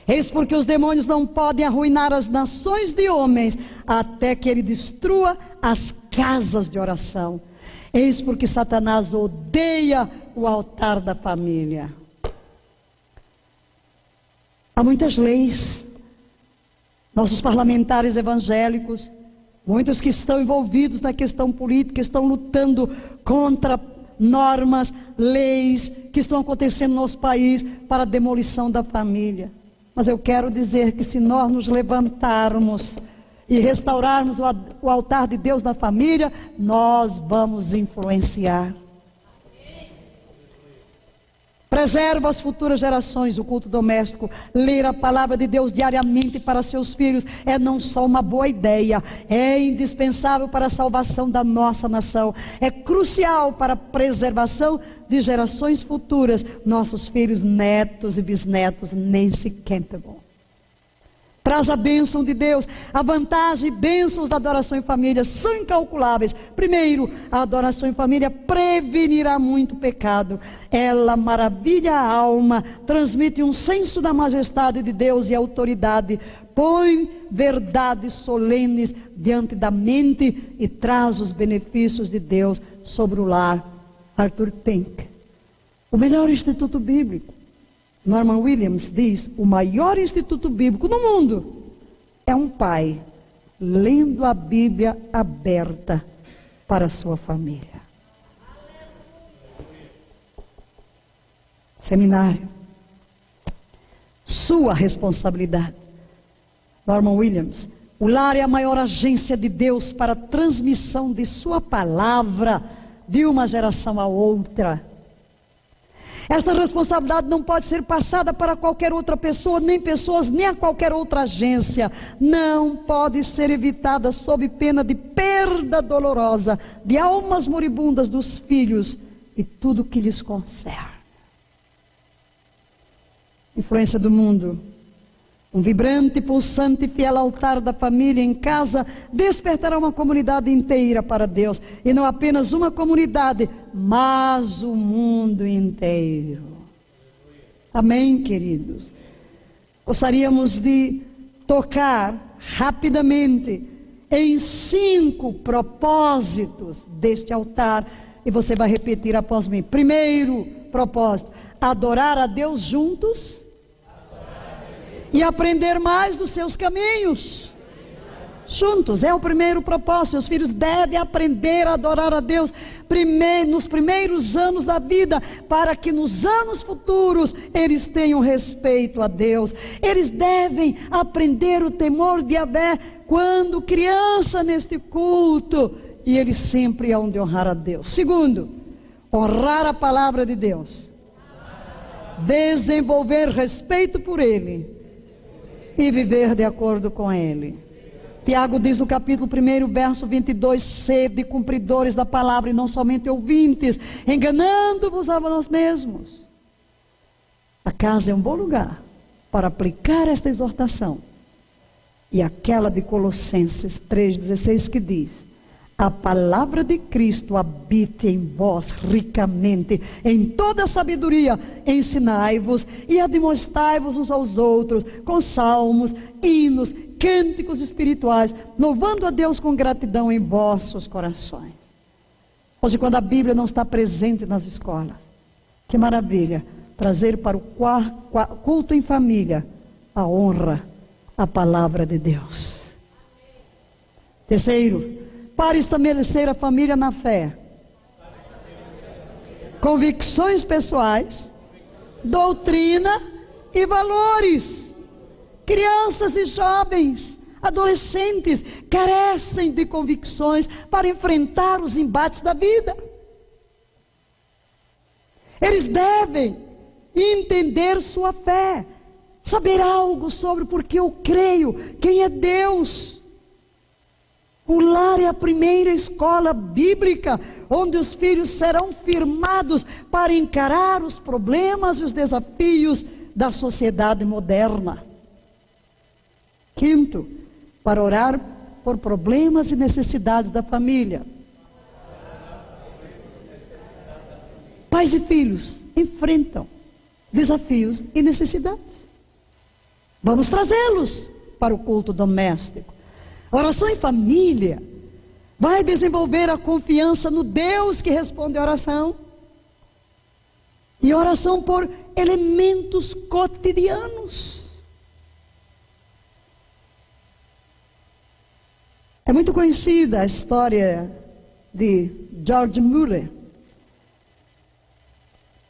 Eis porque os demônios não podem arruinar as nações de homens, até que ele destrua as casas de oração. Eis porque Satanás odeia o altar da família. Há muitas leis. Nossos parlamentares evangélicos, muitos que estão envolvidos na questão política, estão lutando contra normas, leis que estão acontecendo no nosso país para a demolição da família. Mas eu quero dizer que se nós nos levantarmos e restaurarmos o altar de Deus na família, nós vamos influenciar. Preserva as futuras gerações, o culto doméstico. Ler a palavra de Deus diariamente para seus filhos é não só uma boa ideia, é indispensável para a salvação da nossa nação. É crucial para a preservação de gerações futuras. Nossos filhos, netos e bisnetos, Nancy Campbell. Traz a bênção de Deus. A vantagem e bênçãos da adoração em família são incalculáveis. Primeiro, a adoração em família prevenirá muito pecado. Ela maravilha a alma, transmite um senso da majestade de Deus e autoridade, põe verdades solenes diante da mente e traz os benefícios de Deus sobre o lar. Arthur Pink, o melhor instituto bíblico. Norman Williams diz: o maior instituto bíblico no mundo é um pai lendo a Bíblia aberta para a sua família. Seminário. Sua responsabilidade. Norman Williams: o lar é a maior agência de Deus para a transmissão de sua palavra de uma geração a outra. Esta responsabilidade não pode ser passada para qualquer outra pessoa, nem pessoas, nem a qualquer outra agência. Não pode ser evitada sob pena de perda dolorosa de almas moribundas dos filhos e tudo que lhes concerne. Influência do mundo. Um vibrante, pulsante e fiel altar da família em casa despertará uma comunidade inteira para Deus. E não apenas uma comunidade, mas o mundo inteiro. Amém, queridos? Gostaríamos de tocar rapidamente em 5 propósitos deste altar. E você vai repetir após mim. Primeiro propósito: adorar a Deus juntos e aprender mais dos seus caminhos. Juntos, é o primeiro propósito. Os filhos devem aprender a adorar a Deus nos primeiros anos da vida, para que nos anos futuros eles tenham respeito a Deus. Eles devem aprender o temor de Yahvé quando criança neste culto, e eles sempre hão de honrar a Deus. Segundo, honrar a palavra de Deus, desenvolver respeito por Ele e viver de acordo com Ele. Tiago diz no capítulo 1, verso 22, sede cumpridores da palavra e não somente ouvintes, enganando-vos a vós mesmos. A casa é um bom lugar para aplicar esta exortação. E aquela de Colossenses 3,16 que diz: a palavra de Cristo habite em vós ricamente, em toda sabedoria, ensinai-vos e admoestai-vos uns aos outros, com salmos, hinos, cânticos espirituais, louvando a Deus com gratidão em vossos corações. Hoje, quando a Bíblia não está presente nas escolas, que maravilha, trazer para o culto em família a honra, a palavra de Deus. Terceiro, para estabelecer a família na fé, convicções pessoais, doutrina e valores. Crianças e jovens, adolescentes, carecem de convicções para enfrentar os embates da vida. Eles devem entender sua fé, saber algo sobre por que eu creio, quem é Deus. O lar é a primeira escola bíblica, onde os filhos serão firmados para encarar os problemas e os desafios da sociedade moderna. Quinto, para orar por problemas e necessidades da família. Pais e filhos enfrentam desafios e necessidades. Vamos trazê-los para o culto doméstico. A oração em família vai desenvolver a confiança no Deus que responde a oração. E oração por elementos cotidianos. É muito conhecida a história de George Muller.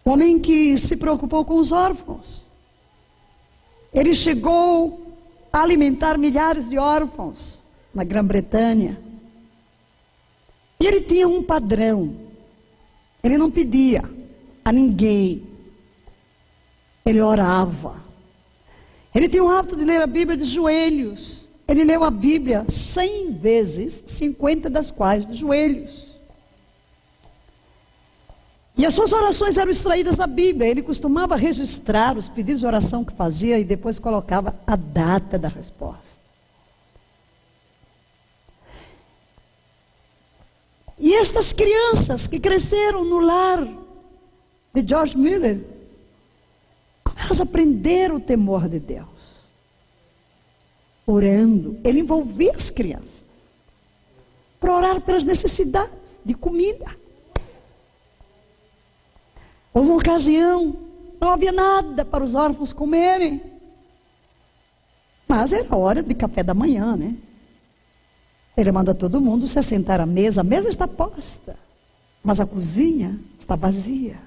Um homem que se preocupou com os órfãos. Ele chegou a alimentar milhares de órfãos na Grã-Bretanha. E ele tinha um padrão. Ele não pedia a ninguém. Ele orava. Ele tinha o hábito de ler a Bíblia de joelhos. Ele leu a Bíblia 100 vezes, 50 das quais de joelhos. E as suas orações eram extraídas da Bíblia. Ele costumava registrar os pedidos de oração que fazia e depois colocava a data da resposta. E estas crianças que cresceram no lar de George Mueller, elas aprenderam o temor de Deus. Orando, ele envolvia as crianças para orar pelas necessidades de comida. Houve uma ocasião, não havia nada para os órfãos comerem, mas era hora de café da manhã, né? Ele manda todo mundo se assentar à mesa. A mesa está posta, mas a cozinha está vazia.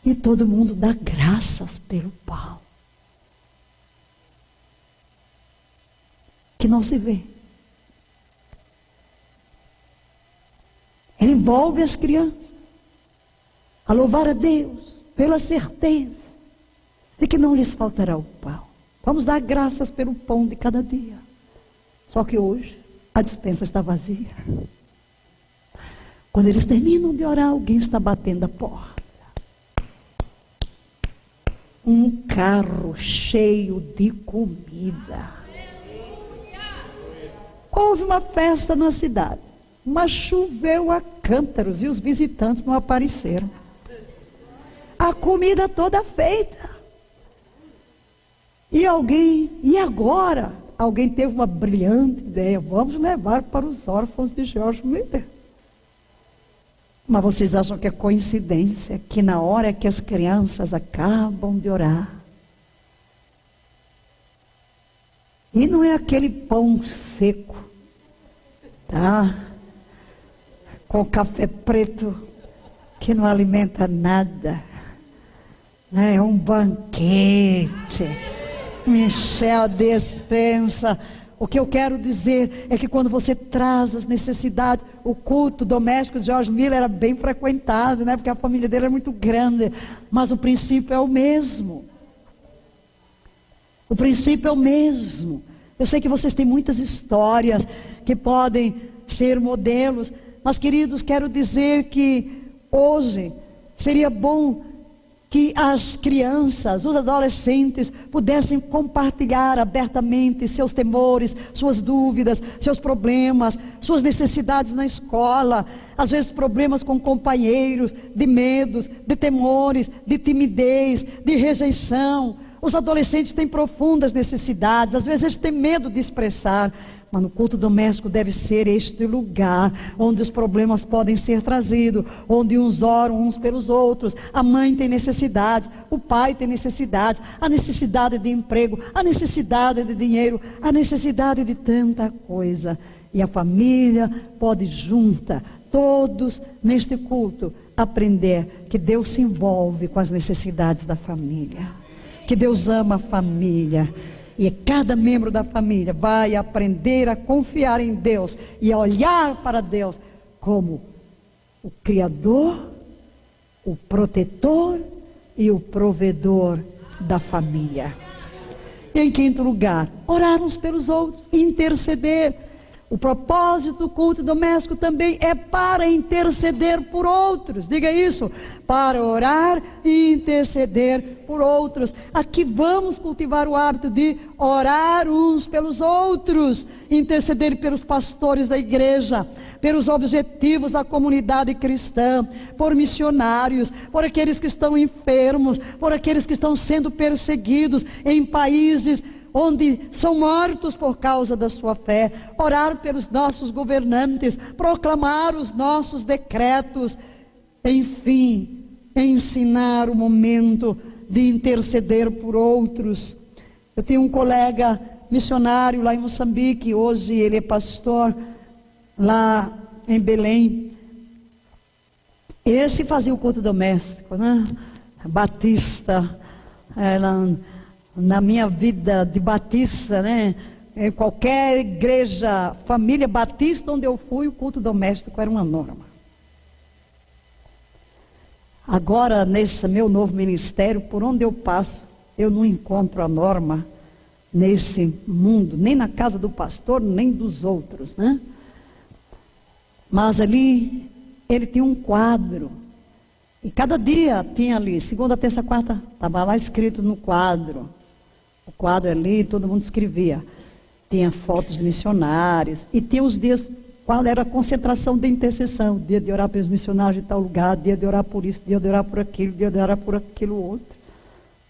E todo mundo dá graças pelo pão, que não se vê. Ele envolve as crianças a louvar a Deus pela certeza de que não lhes faltará o pão. Vamos dar graças pelo pão de cada dia. Só que hoje a despensa está vazia. Quando eles terminam de orar, alguém está batendo a porta. Um carro cheio de comida. Houve uma festa na cidade, mas choveu a cântaros e os visitantes não apareceram. A comida toda feita. E agora? Alguém teve uma brilhante ideia. Vamos levar para os órfãos de George Mueller. Mas vocês acham que é coincidência que na hora que as crianças acabam de orar, e não é aquele pão seco, tá? Com café preto, que não alimenta nada, né? É um banquete. Michel despensa. O que eu quero dizer é que quando você traz as necessidades, o culto doméstico de George Mueller era bem frequentado, né? Porque a família dele era muito grande, mas o princípio é o mesmo. O princípio é o mesmo. Eu sei que vocês têm muitas histórias que podem ser modelos, mas queridos, quero dizer que hoje seria bom que as crianças, os adolescentes pudessem compartilhar abertamente seus temores, suas dúvidas, seus problemas, suas necessidades na escola, às vezes problemas com companheiros, de medos, de temores, de timidez, de rejeição. Os adolescentes têm profundas necessidades, às vezes eles têm medo de expressar. Mas no culto doméstico deve ser este lugar onde os problemas podem ser trazidos, onde uns oram uns pelos outros. A mãe tem necessidade, o pai tem necessidade, a necessidade de emprego, a necessidade de dinheiro, a necessidade de tanta coisa. E a família pode junta, todos neste culto, aprender que Deus se envolve com as necessidades da família, que Deus ama a família. E cada membro da família vai aprender a confiar em Deus e a olhar para Deus como o Criador, o protetor e o provedor da família. E em quinto lugar, orar uns pelos outros, interceder. O propósito do culto doméstico também é para interceder por outros. Diga isso, para orar e interceder por outros. Aqui vamos cultivar o hábito de orar uns pelos outros, interceder pelos pastores da igreja, pelos objetivos da comunidade cristã, por missionários, por aqueles que estão enfermos, por aqueles que estão sendo perseguidos em países onde são mortos por causa da sua fé, orar pelos nossos governantes, proclamar os nossos decretos, enfim, ensinar o momento de interceder por outros. Eu tenho um colega missionário lá em Moçambique, hoje ele é pastor lá em Belém, Esse fazia o culto doméstico, né? Batista, na minha vida de batista, né? Em qualquer igreja, família batista onde eu fui, o culto doméstico era uma norma. Agora, nesse meu novo ministério, por onde eu passo, eu não encontro a norma nesse mundo, nem na casa do pastor, nem dos outros, né? Mas ali, ele tinha um quadro, e cada dia tinha ali, segunda, terça, quarta, estava lá escrito no quadro, o quadro ali, todo mundo escrevia, tinha fotos de missionários, e tinha os dias, qual era a concentração de intercessão, dia de orar pelos missionários de tal lugar, dia de orar por isso, dia de orar por aquilo, dia de orar por aquilo outro,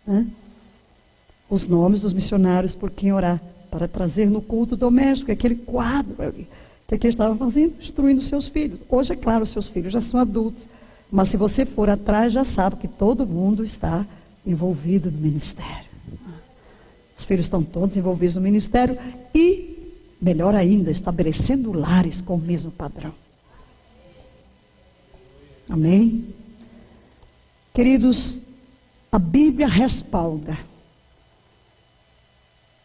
né? Os nomes dos missionários por quem orar, para trazer no culto doméstico, aquele quadro ali, que ele estava fazendo, instruindo seus filhos. Hoje, é claro, os seus filhos já são adultos, mas se você for atrás, já sabe que todo mundo está envolvido no ministério. Os filhos estão todos envolvidos no ministério e, melhor ainda, estabelecendo lares com o mesmo padrão. Amém? Queridos, a Bíblia respalda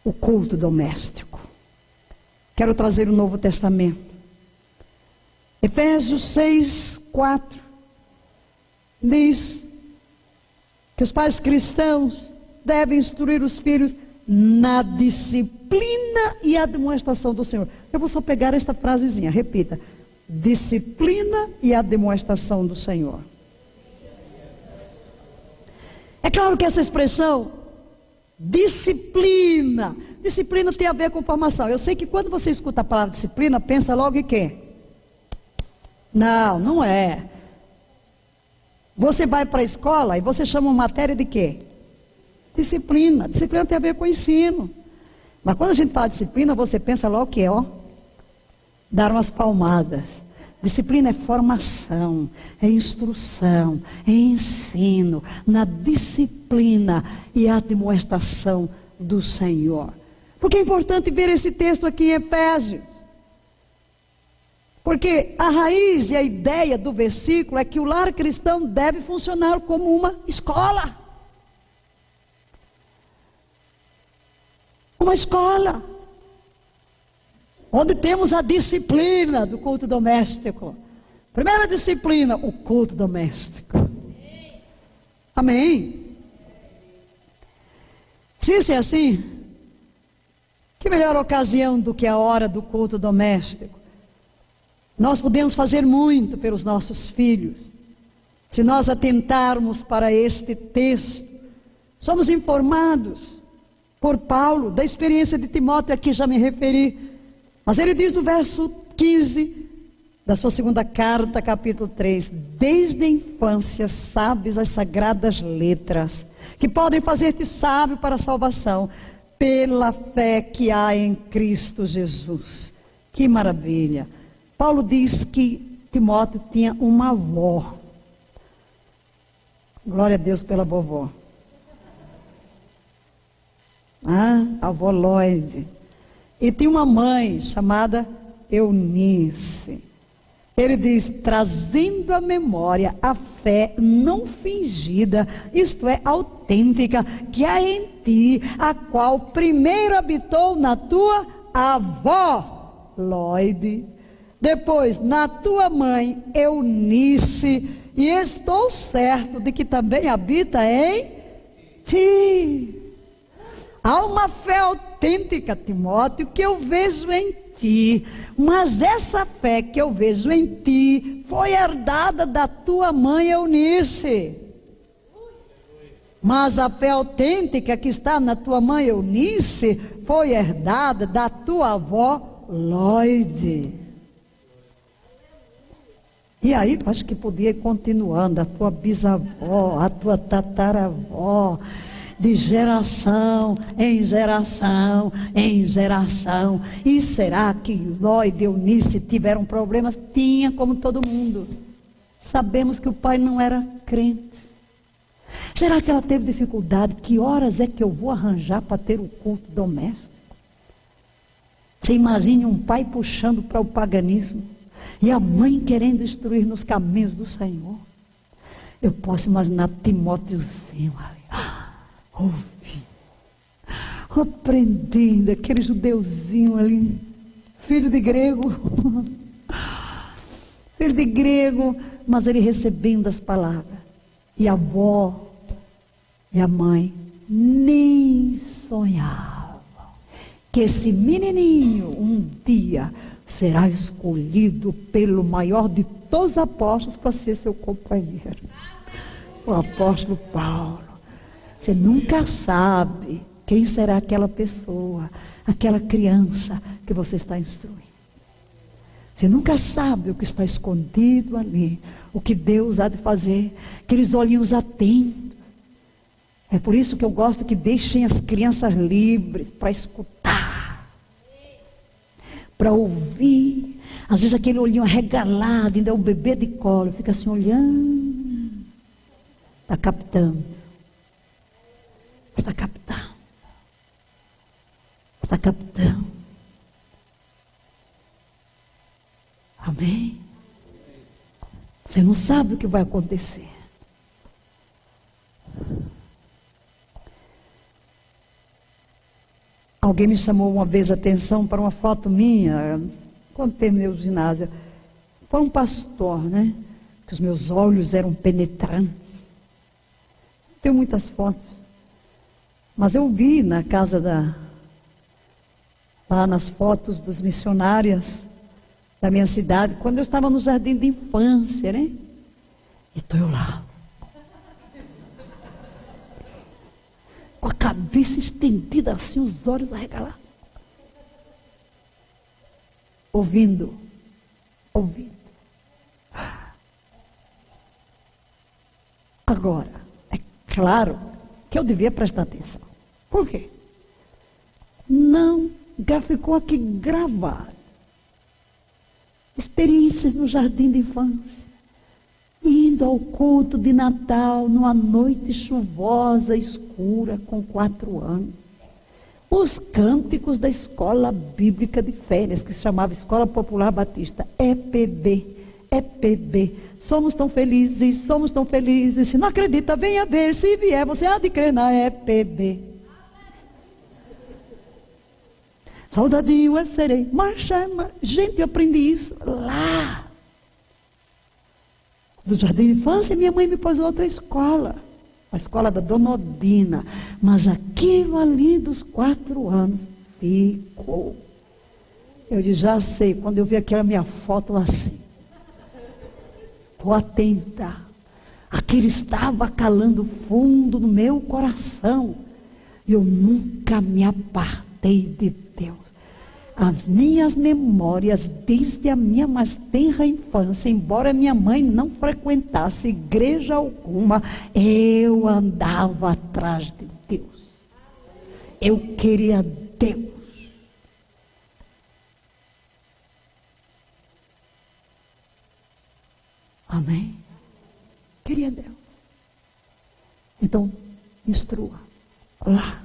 o culto doméstico. Quero trazer o Novo Testamento. Efésios 6, 4 diz que os pais cristãos devem instruir os filhos na disciplina e admoestação do Senhor. Eu vou só pegar esta frasezinha, repita. Disciplina e admoestação do Senhor. É claro que essa expressão disciplina tem a ver com formação. Eu sei que quando você escuta a palavra disciplina, pensa logo em quê? Não é. Você vai para a escola e você chama uma matéria de quê? Disciplina. Disciplina tem a ver com ensino. Mas quando a gente fala disciplina, você pensa logo que é, dar umas palmadas. Disciplina é formação, é instrução, é ensino, na disciplina e admoestação do Senhor. Porque é importante ver esse texto aqui em Efésios. Porque a raiz e a ideia do versículo é que o lar cristão deve funcionar como uma escola. Uma escola. Onde temos a disciplina do culto doméstico. Primeira disciplina, o culto doméstico. Amém? Se isso é assim, que melhor ocasião do que a hora do culto doméstico? Nós podemos fazer muito pelos nossos filhos, se nós atentarmos para este texto. Somos informados por Paulo da experiência de Timóteo, a que já me referi. Mas ele diz no verso 15 da sua segunda carta, capítulo 3, desde a infância sabes as sagradas letras, que podem fazer-te sábio para a salvação, pela fé que há em Cristo Jesus. Que maravilha! Paulo diz que Timóteo tinha uma avó. Glória a Deus pela vovó. A avó Lloyd. E tinha uma mãe chamada Eunice. Ele diz, trazendo à memória a fé não fingida, isto é, autêntica, que há em ti, a qual primeiro habitou na tua avó Lloyd, depois na tua mãe Eunice, e estou certo de que também habita em ti. Há uma fé autêntica, Timóteo, que eu vejo em ti, mas essa fé que eu vejo em ti foi herdada da tua mãe Eunice. Mas a fé autêntica que está na tua mãe Eunice foi herdada da tua avó Lloyd. E aí, acho que podia ir continuando, a tua bisavó, a tua tataravó, de geração em geração em geração. E será que Lloyd e Eunice tiveram problemas? Tinha, como todo mundo. Sabemos que o pai não era crente. Será que ela teve dificuldade? Que horas é que eu vou arranjar para ter o culto doméstico? Você imagine um pai puxando para o paganismo e a mãe querendo instruir nos caminhos do Senhor. Eu posso imaginar Timóteozinho ali, ouvindo, aprendendo, aquele judeuzinho ali, filho de grego, filho de grego, mas ele recebendo as palavras. E a avó e a mãe nem sonhavam que esse menininho um dia será escolhido pelo maior de todos os apóstolos para ser seu companheiro, o apóstolo Paulo. Você nunca sabe quem será aquela pessoa, aquela criança que você está instruindo. Você nunca sabe o que está escondido ali, o que Deus há de fazer, aqueles olhinhos atentos. É por isso que eu gosto que deixem as crianças livres para escutar, para ouvir. Às vezes aquele olhinho arregalado, ainda é um bebê de colo, fica assim olhando, está captando, está captando, está captando. Amém? Você não sabe o que vai acontecer. Alguém me chamou uma vez a atenção para uma foto minha, quando terminei o ginásio. Foi um pastor, né? Que os meus olhos eram penetrantes. Tenho muitas fotos. Mas eu vi na casa lá nas fotos das missionárias da minha cidade, quando eu estava no jardim de infância, né? E estou eu lá, com a cabeça estendida assim, os olhos arregalados, ouvindo. Agora, é claro que eu devia prestar atenção. Por quê? Não, já ficou aqui gravado. Experiências no jardim de infância, indo ao culto de Natal, numa noite chuvosa, escura, com 4 anos. Os cânticos da escola bíblica de férias, que se chamava Escola Popular Batista, EPB. Somos tão felizes, se não acredita, venha ver, se vier, você há de crer na EPB. Soldadinho eu serei, marcha. Gente, eu aprendi isso lá. Do jardim de infância, minha mãe me pôs outra escola. A escola da Dona Odina. Mas aquilo ali dos 4 anos ficou. Eu disse, já sei, quando eu vi aquela minha foto assim. Estou atenta. Aquilo estava calando fundo no meu coração. Eu nunca me apartei de Deus. As minhas memórias, desde a minha mais tenra infância, embora minha mãe não frequentasse igreja alguma, eu andava atrás de Deus. Eu queria Deus. Amém? Queria Deus. Então, instrua. Lá.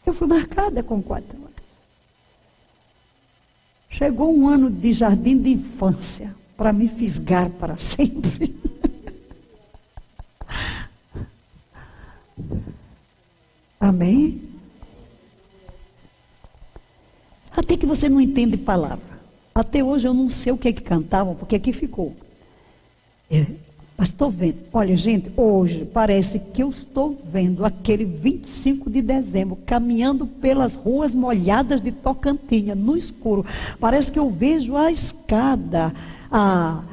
Eu fui marcada com 4 anos. Chegou um ano de jardim de infância para me fisgar para sempre. Amém? Até que você não entende palavra. Até hoje eu não sei o que é que cantavam, porque aqui ficou. Mas estou vendo. Olha, gente, hoje parece que eu estou vendo aquele 25 de dezembro, caminhando pelas ruas molhadas de Tocantins, no escuro. Parece que eu vejo a escada, a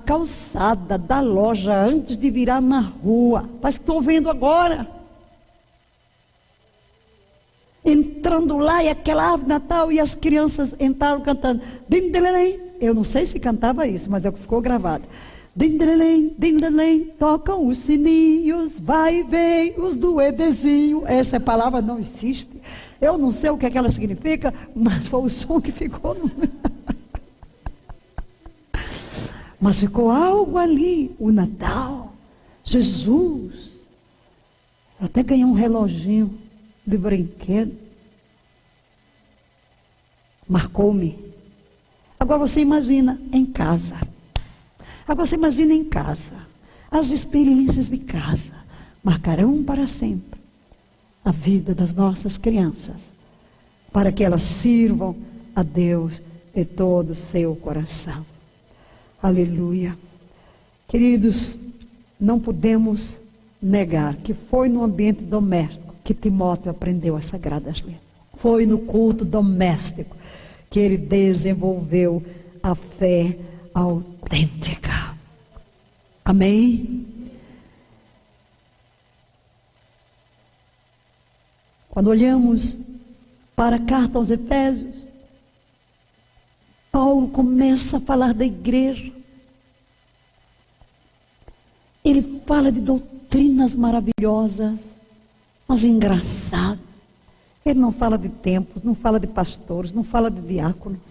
calçada da loja antes de virar na rua. Parece que estou vendo agora. Entrando lá e aquela árvore de Natal e as crianças entraram cantando. Eu não sei se cantava isso, mas é o que ficou gravado. Dindelém, dindelém, tocam os sininhos, vai e vem os do Edezinho. Essa palavra não existe. Eu não sei o que ela significa, mas foi o som que ficou no... Mas ficou algo ali, o Natal, Jesus. Eu até ganhei um reloginho de brinquedo. Marcou-me. Agora você imagina em casa. Agora você imagina em casa. As experiências de casa marcarão para sempre a vida das nossas crianças, para que elas sirvam a Deus de todo o seu coração. Aleluia. Queridos, não podemos negar que foi no ambiente doméstico que Timóteo aprendeu as sagradas letras. Foi no culto doméstico que ele desenvolveu a fé autêntica. Amém? Quando olhamos para a carta aos Efésios, Paulo começa a falar da igreja. Ele fala de doutrinas maravilhosas, mas engraçado. Ele não fala de templos, não fala de pastores, não fala de diáconos,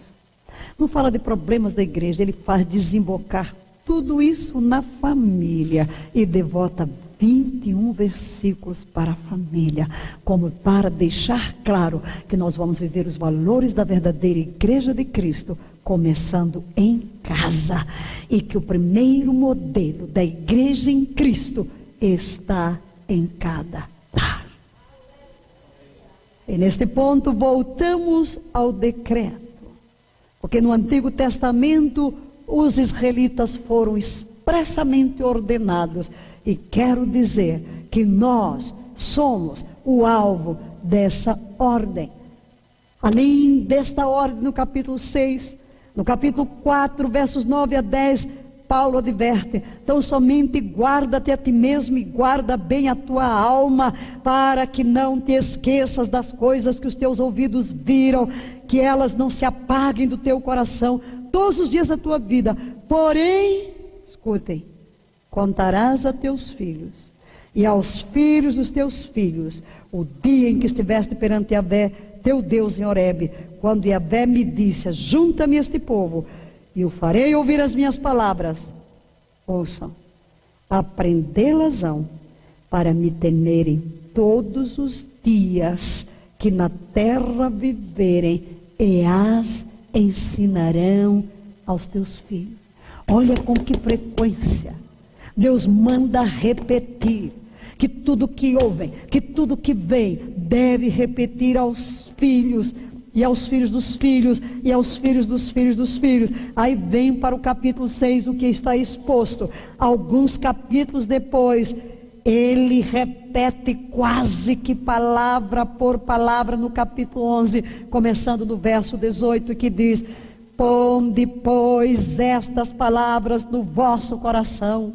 não fala de problemas da igreja. Ele faz desembocar tudo isso na família e devota 21 versículos para a família, como para deixar claro que nós vamos viver os valores da verdadeira igreja de Cristo, começando em casa, e que o primeiro modelo da igreja em Cristo está em cada lar. E neste ponto voltamos ao decreto, porque no Antigo Testamento os israelitas foram expressamente ordenados, e quero dizer que nós somos o alvo dessa ordem. Além desta ordem, no capítulo 6, no capítulo 4, versos 9 a 10, Paulo adverte: então somente guarda-te a ti mesmo e guarda bem a tua alma, para que não te esqueças das coisas que os teus ouvidos viram, que elas não se apaguem do teu coração todos os dias da tua vida. Porém, escutem, contarás a teus filhos e aos filhos dos teus filhos o dia em que estiveste perante Yahvé, teu Deus, em Horebe, quando Yahvé me disse: junta-me este povo, e o farei ouvir as minhas palavras. Ouçam: aprendê-las-ão para me temerem todos os dias que na terra viverem, e as ensinarão aos teus filhos. Olha com que frequência Deus manda repetir que tudo que ouvem, que tudo que vem, deve repetir aos filhos, e aos filhos dos filhos, e aos filhos dos filhos dos filhos. Aí vem para o capítulo 6 o que está exposto. Alguns capítulos depois, ele repete quase que palavra por palavra no capítulo 11, começando no verso 18, que diz: ponde, pois, estas palavras no vosso coração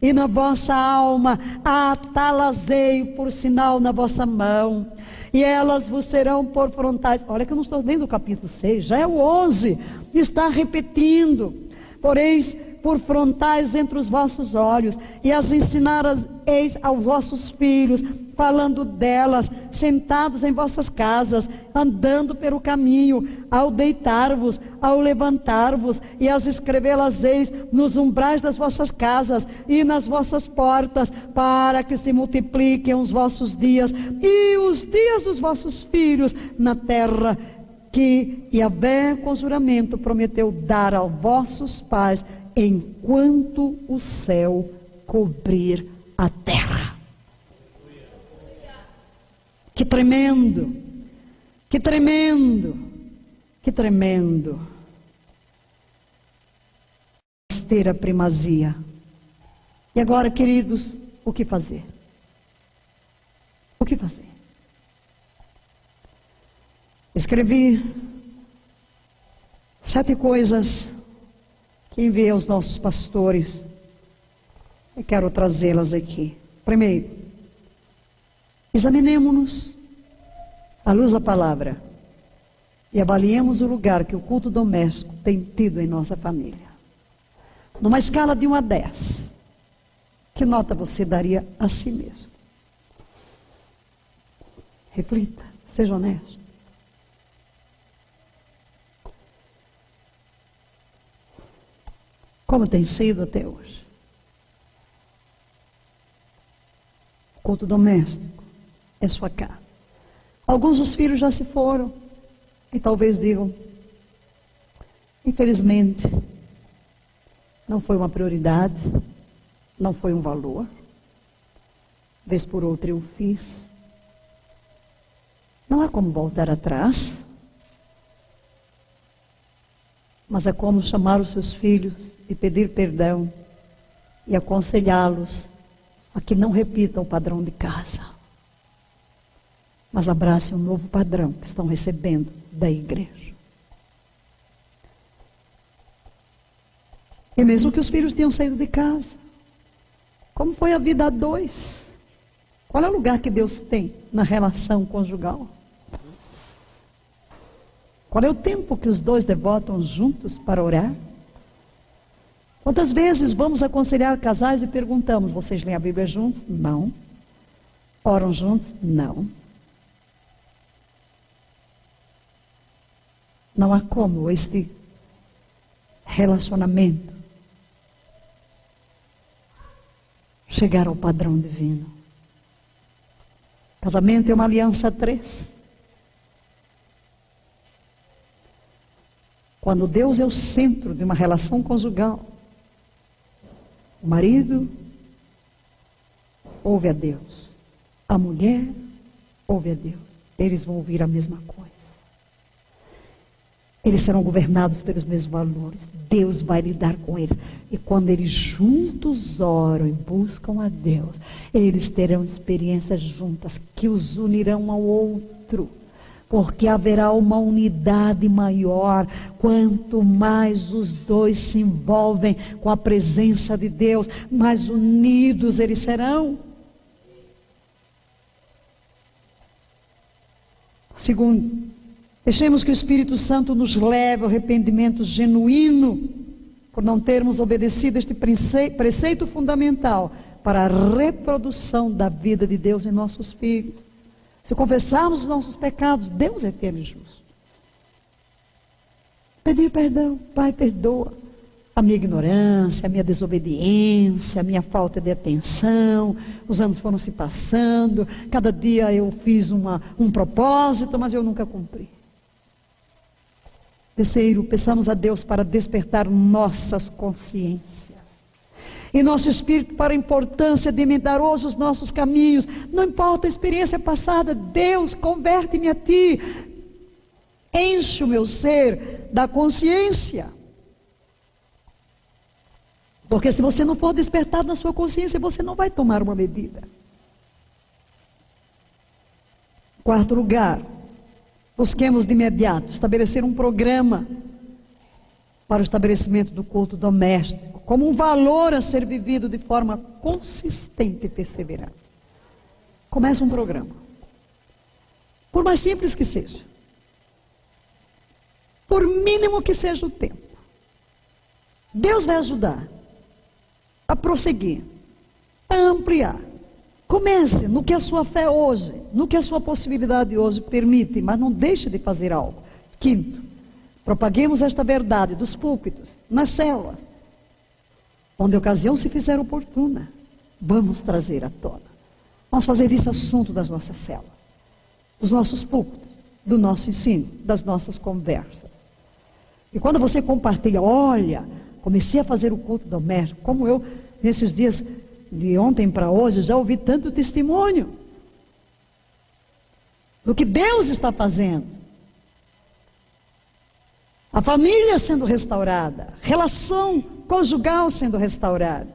e na vossa alma, atá-las-ei por sinal na vossa mão, e elas vos serão por frontais. Olha que eu não estou nem no capítulo 6, já é o 11, está repetindo. Poreis por frontais entre os vossos olhos, e as ensinareis aos vossos filhos, falando delas, sentados em vossas casas, andando pelo caminho, ao deitar-vos, ao levantar-vos, e as escrevê-las-eis nos umbrais das vossas casas e nas vossas portas, para que se multipliquem os vossos dias e os dias dos vossos filhos na terra, que Yahvé com juramento prometeu dar aos vossos pais, enquanto o céu cobrir a terra. Que tremendo, que tremendo, que tremendo. Ter a primazia. E agora, queridos, o que fazer? O que fazer? Escrevi 7 coisas que enviei aos nossos pastores, e quero trazê-las aqui. Primeiro, examinemo-nos à luz da palavra e avaliemos o lugar que o culto doméstico tem tido em nossa família. Numa escala de 1 a 10, que nota você daria a si mesmo? Reflita, seja honesto. Como tem sido até hoje? O culto doméstico é sua casa. Alguns dos filhos já se foram e talvez digam: infelizmente, não foi uma prioridade, Não foi um valor. Vez por outra eu fiz. Não há como voltar atrás. Mas é como chamar os seus filhos e pedir perdão e aconselhá-los a que não repitam o padrão de casa, mas abracem um novo padrão que estão recebendo da igreja. E mesmo que os filhos tenham saído de casa, como foi a vida a dois? Qual é o lugar que Deus tem na relação conjugal? Qual é o tempo que os dois devotam juntos para orar? Quantas vezes vamos aconselhar casais e perguntamos: vocês leem a Bíblia juntos? Não. Oram juntos? Não. Não há como este relacionamento chegar ao padrão divino. Casamento é uma aliança a três. Quando Deus é o centro de uma relação conjugal, o marido ouve a Deus, a mulher ouve a Deus. Eles vão ouvir a mesma coisa. Eles serão governados pelos mesmos valores. Deus vai lidar com eles. E quando eles juntos oram e buscam a Deus, eles terão experiências juntas que os unirão ao outro. Porque haverá uma unidade maior, quanto mais os dois se envolvem com a presença de Deus, mais unidos eles serão. Segundo, deixemos que o Espírito Santo nos leve ao arrependimento genuíno, por não termos obedecido este preceito fundamental para a reprodução da vida de Deus em nossos filhos. Se confessarmos os nossos pecados, Deus é fiel e justo. Pedir perdão: Pai, perdoa a minha ignorância, a minha desobediência, a minha falta de atenção. Os anos foram se passando, cada dia eu fiz um propósito, mas eu nunca cumpri. Terceiro, peçamos a Deus para despertar nossas consciências e nosso espírito para a importância de emendar hoje os nossos caminhos. Não importa a experiência passada, Deus, converte-me a Ti, enche o meu ser da consciência. Porque se você não for despertado na sua consciência, você não vai tomar uma medida. Quarto lugar, busquemos de imediato estabelecer um programa para o estabelecimento do culto doméstico, como um valor a ser vivido de forma consistente e perseverante. Comece um programa, por mais simples que seja, por mínimo que seja o tempo. Deus vai ajudar a prosseguir, a ampliar. Comece no que a sua fé hoje, no que a sua possibilidade hoje permite, mas não deixe de fazer algo. Quinto, propaguemos esta verdade dos púlpitos, nas células, onde a ocasião se fizer oportuna. Vamos trazer à tona. Vamos fazer isso assunto das nossas células, dos nossos púlpitos, do nosso ensino, das nossas conversas. E quando você compartilha: olha, comecei a fazer o culto doméstico, como eu, nesses dias de ontem para hoje, já ouvi tanto testemunho do que Deus está fazendo. A família sendo restaurada, relação conjugal sendo restaurada.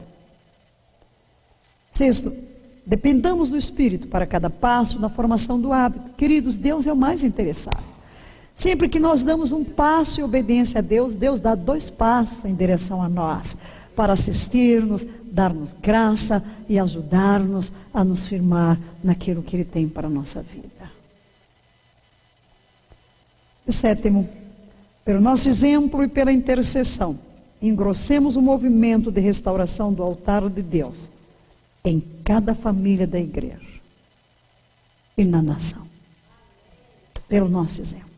Sexto, dependamos do Espírito para cada passo na formação do hábito. Queridos, Deus é o mais interessado. Sempre que nós damos um passo em obediência a Deus, Deus dá 2 passos em direção a nós, para assistir-nos, dar-nos graça e ajudar-nos a nos firmar naquilo que Ele tem para a nossa vida. E sétimo, pelo nosso exemplo e pela intercessão, engrossemos o movimento de restauração do altar de Deus em cada família da igreja e na nação. Pelo nosso exemplo.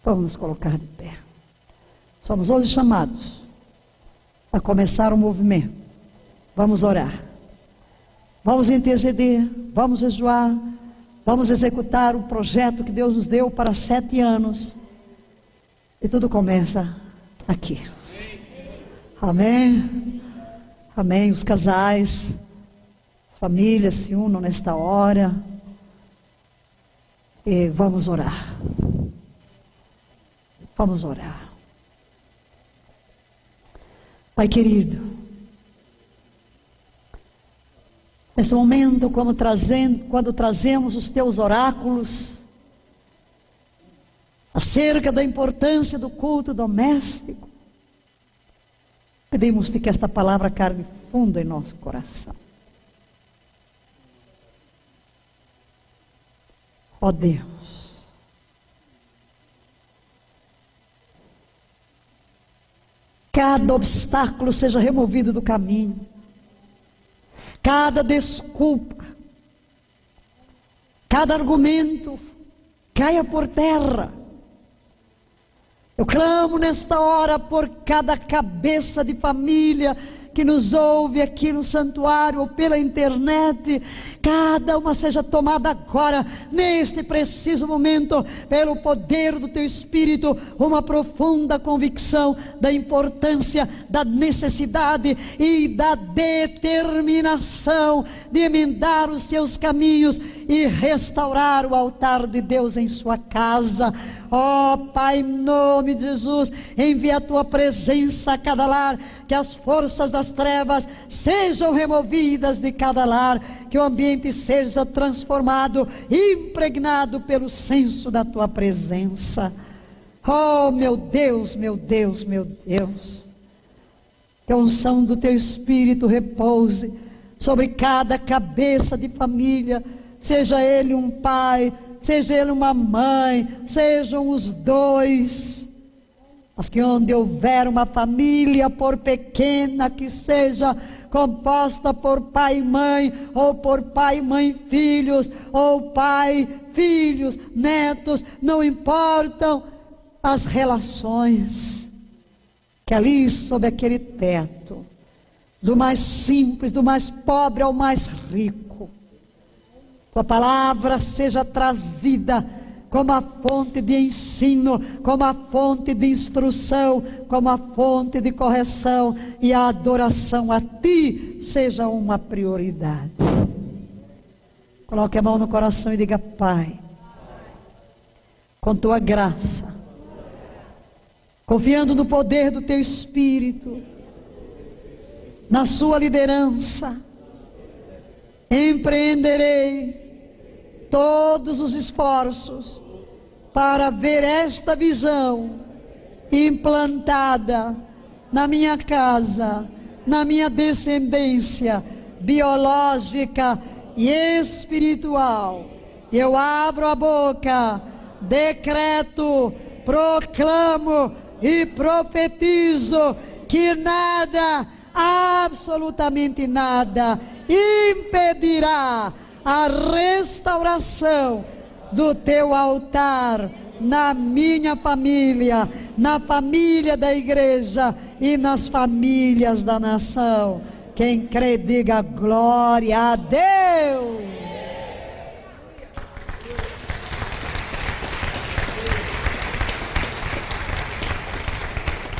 Vamos nos colocar de pé. Somos hoje chamados a começar o movimento. Vamos orar. Vamos interceder. Vamos jejuar. Vamos executar o projeto que Deus nos deu para 7 anos. E tudo começa aqui. Amém? Amém. Os casais, as famílias se unam nesta hora e vamos orar. Vamos orar. Pai querido, nesse momento, quando trazemos os teus oráculos acerca da importância do culto doméstico, pedimos-te que esta palavra carne fundo em nosso coração. Ó Deus, cada obstáculo seja removido do caminho, cada desculpa, cada argumento caia por terra. Eu clamo nesta hora por cada cabeça de família que nos ouve aqui no santuário ou pela internet. Cada uma seja tomada agora, neste preciso momento, pelo poder do teu Espírito, uma profunda convicção da importância, da necessidade e da determinação de emendar os seus caminhos e restaurar o altar de Deus em sua casa. Ó Pai, em nome de Jesus, envia a tua presença a cada lar, que as forças das trevas sejam removidas de cada lar, que o ambiente seja transformado, impregnado pelo senso da tua presença. Oh meu Deus, meu Deus, meu Deus, que a unção do teu Espírito repouse sobre cada cabeça de família, seja ele um pai, seja ele uma mãe, sejam os dois, mas que onde houver uma família, por pequena que seja, composta por pai e mãe, ou por pai, mãe, filhos, ou pai, filhos, netos, não importam as relações, que ali sob aquele teto, do mais simples, do mais pobre ao mais rico, tua palavra seja trazida como a fonte de ensino, como a fonte de instrução, como a fonte de correção, e a adoração a ti seja uma prioridade. Coloque a mão no coração e diga: Pai, com tua graça, confiando no poder do teu Espírito, na sua liderança, empreenderei todos os esforços para ver esta visão implantada na minha casa, na minha descendência biológica e espiritual. Eu abro a boca, decreto, proclamo e profetizo que nada, absolutamente nada, impedirá a restauração do teu altar na minha família, na família da igreja e nas famílias da nação. Quem crê, diga glória a Deus.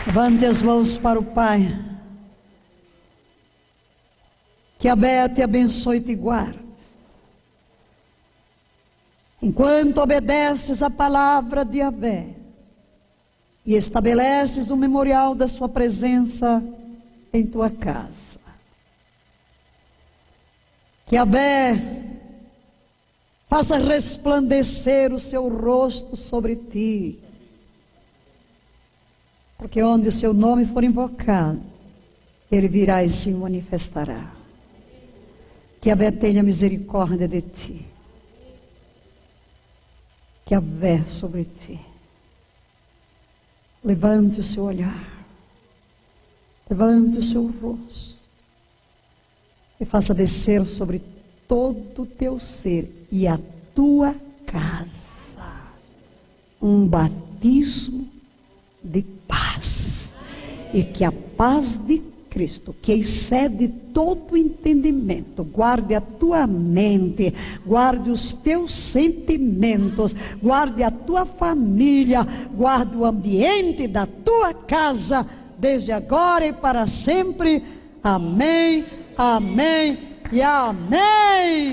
Levante as mãos para o Pai. Que a Bé te abençoe e te guarde. Enquanto obedeces a palavra de Yahvé e estabeleces um memorial da sua presença em tua casa. Que Yahvé faça resplandecer o seu rosto sobre ti. Porque onde o seu nome for invocado, ele virá e se manifestará. Que Yahvé tenha misericórdia de ti. Que Yahvé sobre ti. Levante o seu olhar. Levante o seu rosto. E faça descer sobre todo o teu ser e a tua casa um batismo de paz. E que a paz de Cristo, que excede todo entendimento, guarde a tua mente, guarde os teus sentimentos, guarde a tua família, guarde o ambiente da tua casa, desde agora e para sempre. Amém, amém e amém.